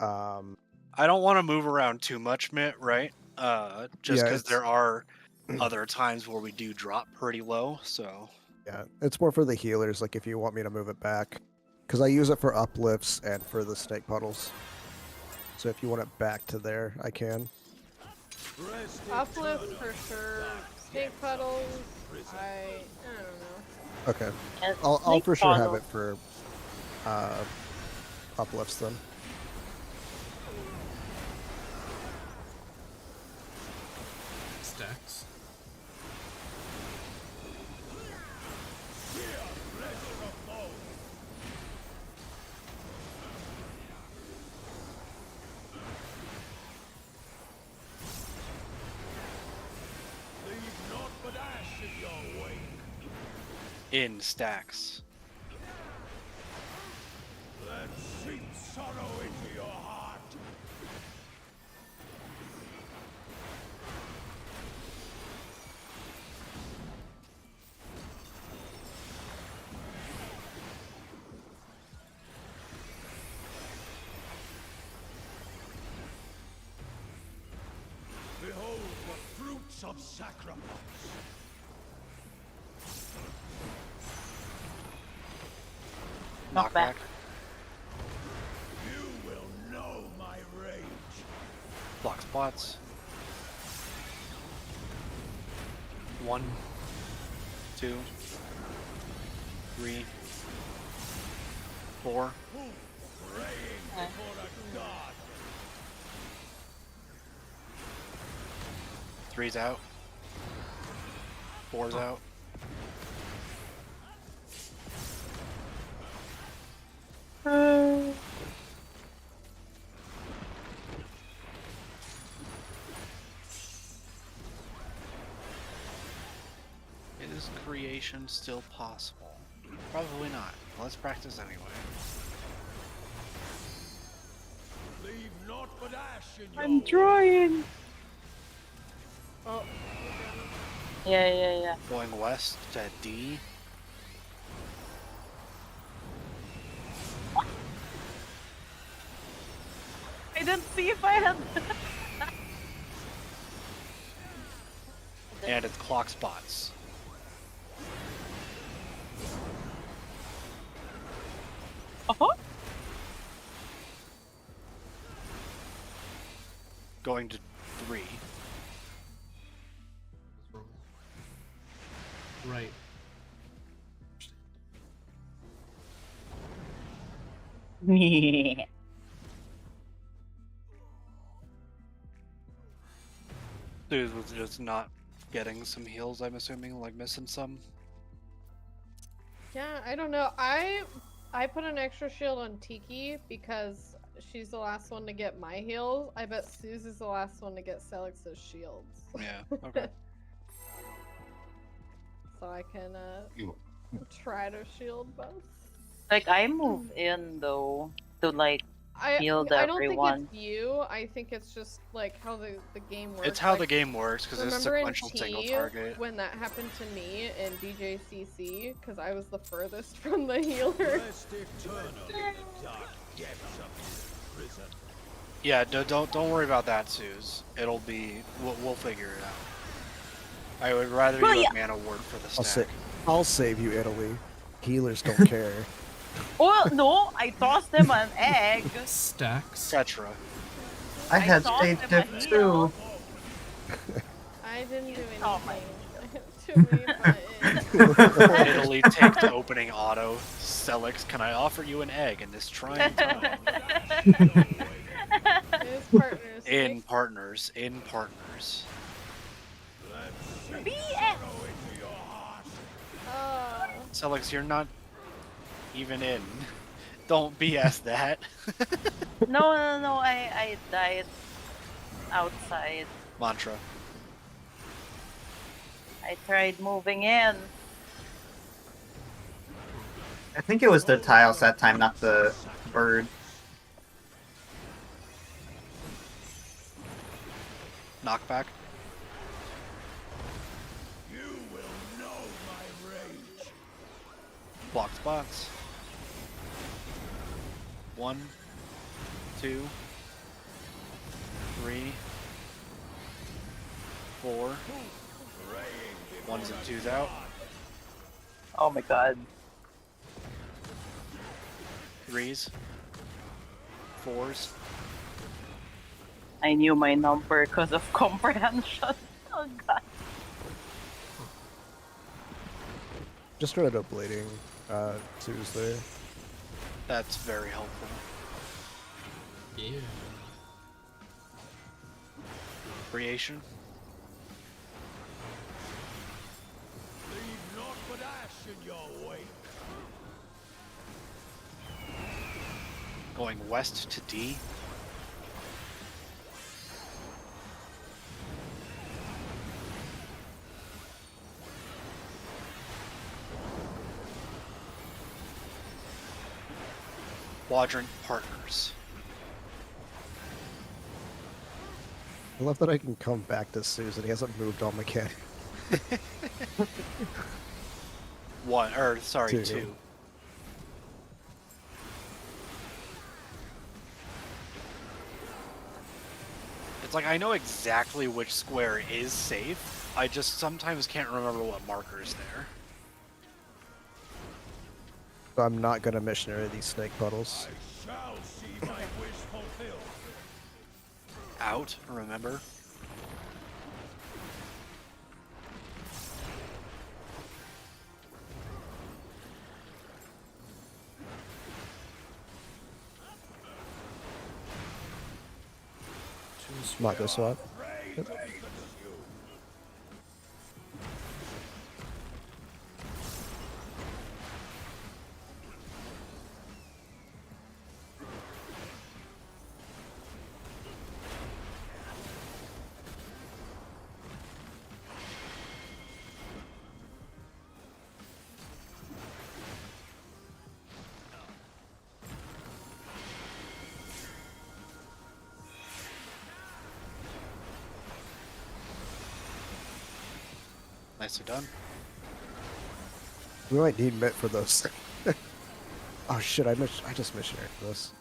I don't want to move around too much, Mitt, right? Just because there are other times where we do drop pretty low, so... Yeah, it's more for the healers, like if you want me to move it back. Because I use it for uplifts and for the snake puddles. So if you want it back to there, I can. Uplift for sure. Snake puddles. I don't know. Okay. And I'll snake for sure have puddle. it for uplifts then. Stacks. In stacks. Let's sink sorrow into your heart. Behold the fruits of sacrifice. Knockback. You will know my rage. Block spots. 1, 2, 3, 4. Praying before a god. 3's out. 4's out. Is creation still possible? Probably not. Let's practice anyway. Leave naught but ash in your I'm trying. Oh. Yeah. Going west to D. I didn't see if I had. And it's clock spots. Uh-huh. Going to 3. Right. Dude was just not getting some heals, I'm assuming, like missing some. Yeah, I don't know. I put an extra shield on Tiki because she's the last one to get my heals. I bet Suze is the last one to get Celix's shields. Yeah, okay. So I can try to shield both. Like I move in though to like shield I don't everyone. think it's you. I think it's just like how the game works. It's how like, the game works, because it's remember in sequential single T, target. when that happened to me in BJCC, because I was the furthest from the healer. Yeah, don't worry about that, Suze. It'll be we'll figure it out. I would rather you have mana ward for the stack. I'll save you, Italy. Healers don't care. Well, no, I tossed them an egg. Stacks. Cetra. I had tossed save them a dip heal. too. I didn't do anything. Oh my Too many buttons. Italy takes opening auto. Celix, can I offer you an egg in this trying time? It's partners. In partners. P8S. Oh. Celix, you're not even in. Don't BS that. No, I died outside. Mantra. I tried moving in. I think it was the tiles that time, not the bird. Knockback. You will know my rage. Block spots. 1, 2, 3, 4. 1s and 2s out. Oh my god. 3s. 4s. I knew my number because of comprehension. Oh god. Just started up bleeding. Sue's there. That's very helpful. Yeah. Creation. Leave naught but ash in your wake. Going west to D. Quadrant partners. I love that I can come back to Susan. He hasn't moved all mechanic. 1, or sorry, 2. 2. It's like I know exactly which square is safe. I just sometimes can't remember what marker is there. So I'm not gonna missionary these snake puddles. I shall see my wish fulfilled. Out, remember? Not this one. Nicely done. We might need Mitt for those. Oh shit! I just missionary for this.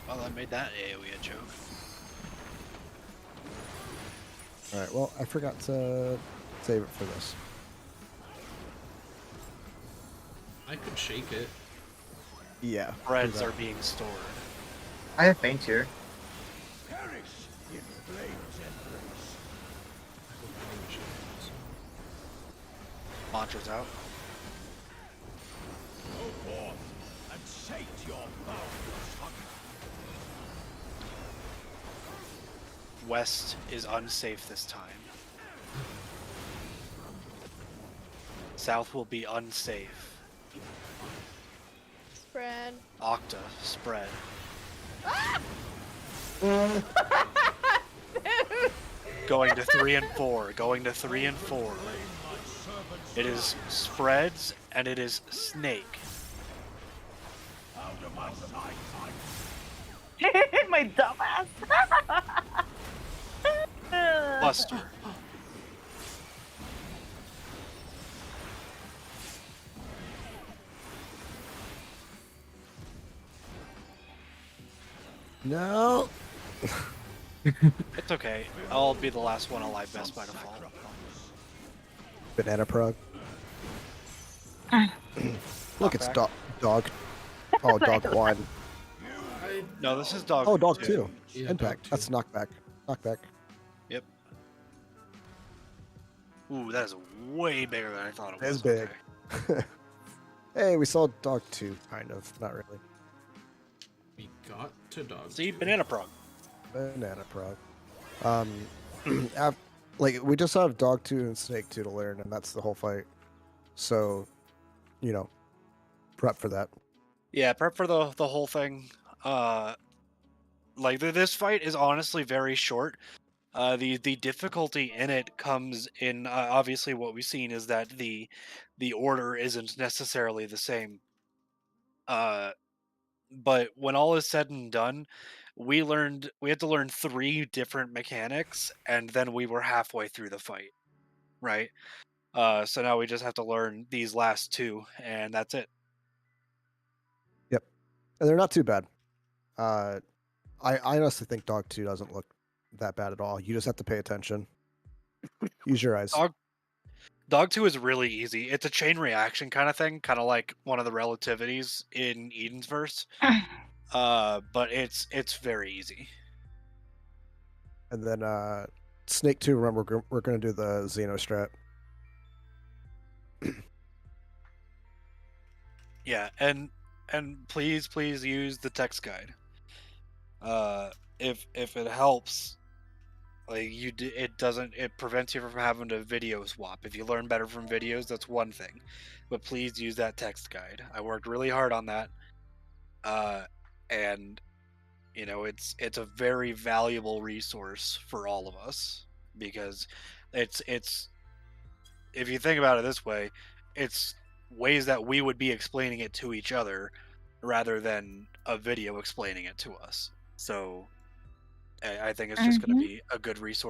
Well, I made that AoE a joke. All right. Well, I forgot to save it for this. I could shake it. Yeah. Breads are being stored. I have faint here. Perish in flames embrace. Mantra's out. Go forth and sate your boundless hunger. West is unsafe this time. South will be unsafe. Spread. Octa, spread. Ah! Going to 3 and 4. Going to 3 and 4. It is spreads and it is snake. My dumbass. Buster. No. It's okay. I'll be the last one alive best by default. Banana Prog. Look, it's Knockback. dog. Oh, dog one. No, this is dog. Oh, dog 2. two. Yeah, Impact. dog That's two. knockback. Knockback. Yep. Ooh, that is way bigger than I thought it was. It's big. Okay. Hey, we saw dog two, kind of. Not really. We got to dog. See, two. banana prog. Banana Prog. Like we just have dog two and snake two to learn, and that's the whole fight. So, you know, prep for that. Yeah, prep for the whole thing. Like this fight is honestly very short. The difficulty in it comes in obviously what we've seen is that the order isn't necessarily the same. But when all is said and done, we had to learn 3 different mechanics, and then we were halfway through the fight, right? So now we just have to learn these last 2, and that's it. Yep, and they're not too bad. I honestly think dog two doesn't look that bad at all. You just have to pay attention. Use your eyes. Dog 2 is really easy. It's a chain reaction kind of thing, kind of like one of the relativities in Eden's verse. But it's very easy. And then snake two. Remember, we're gonna do the Xeno strat. Yeah, and please use the text guide. If it helps, like it prevents you from having to video swap. If you learn better from videos, that's one thing, but please use that text guide. I worked really hard on that, and you know it's a very valuable resource for all of us because it's if you think about it this way, it's ways that we would be explaining it to each other rather than a video explaining it to us. So I think it's just going to be a good resource.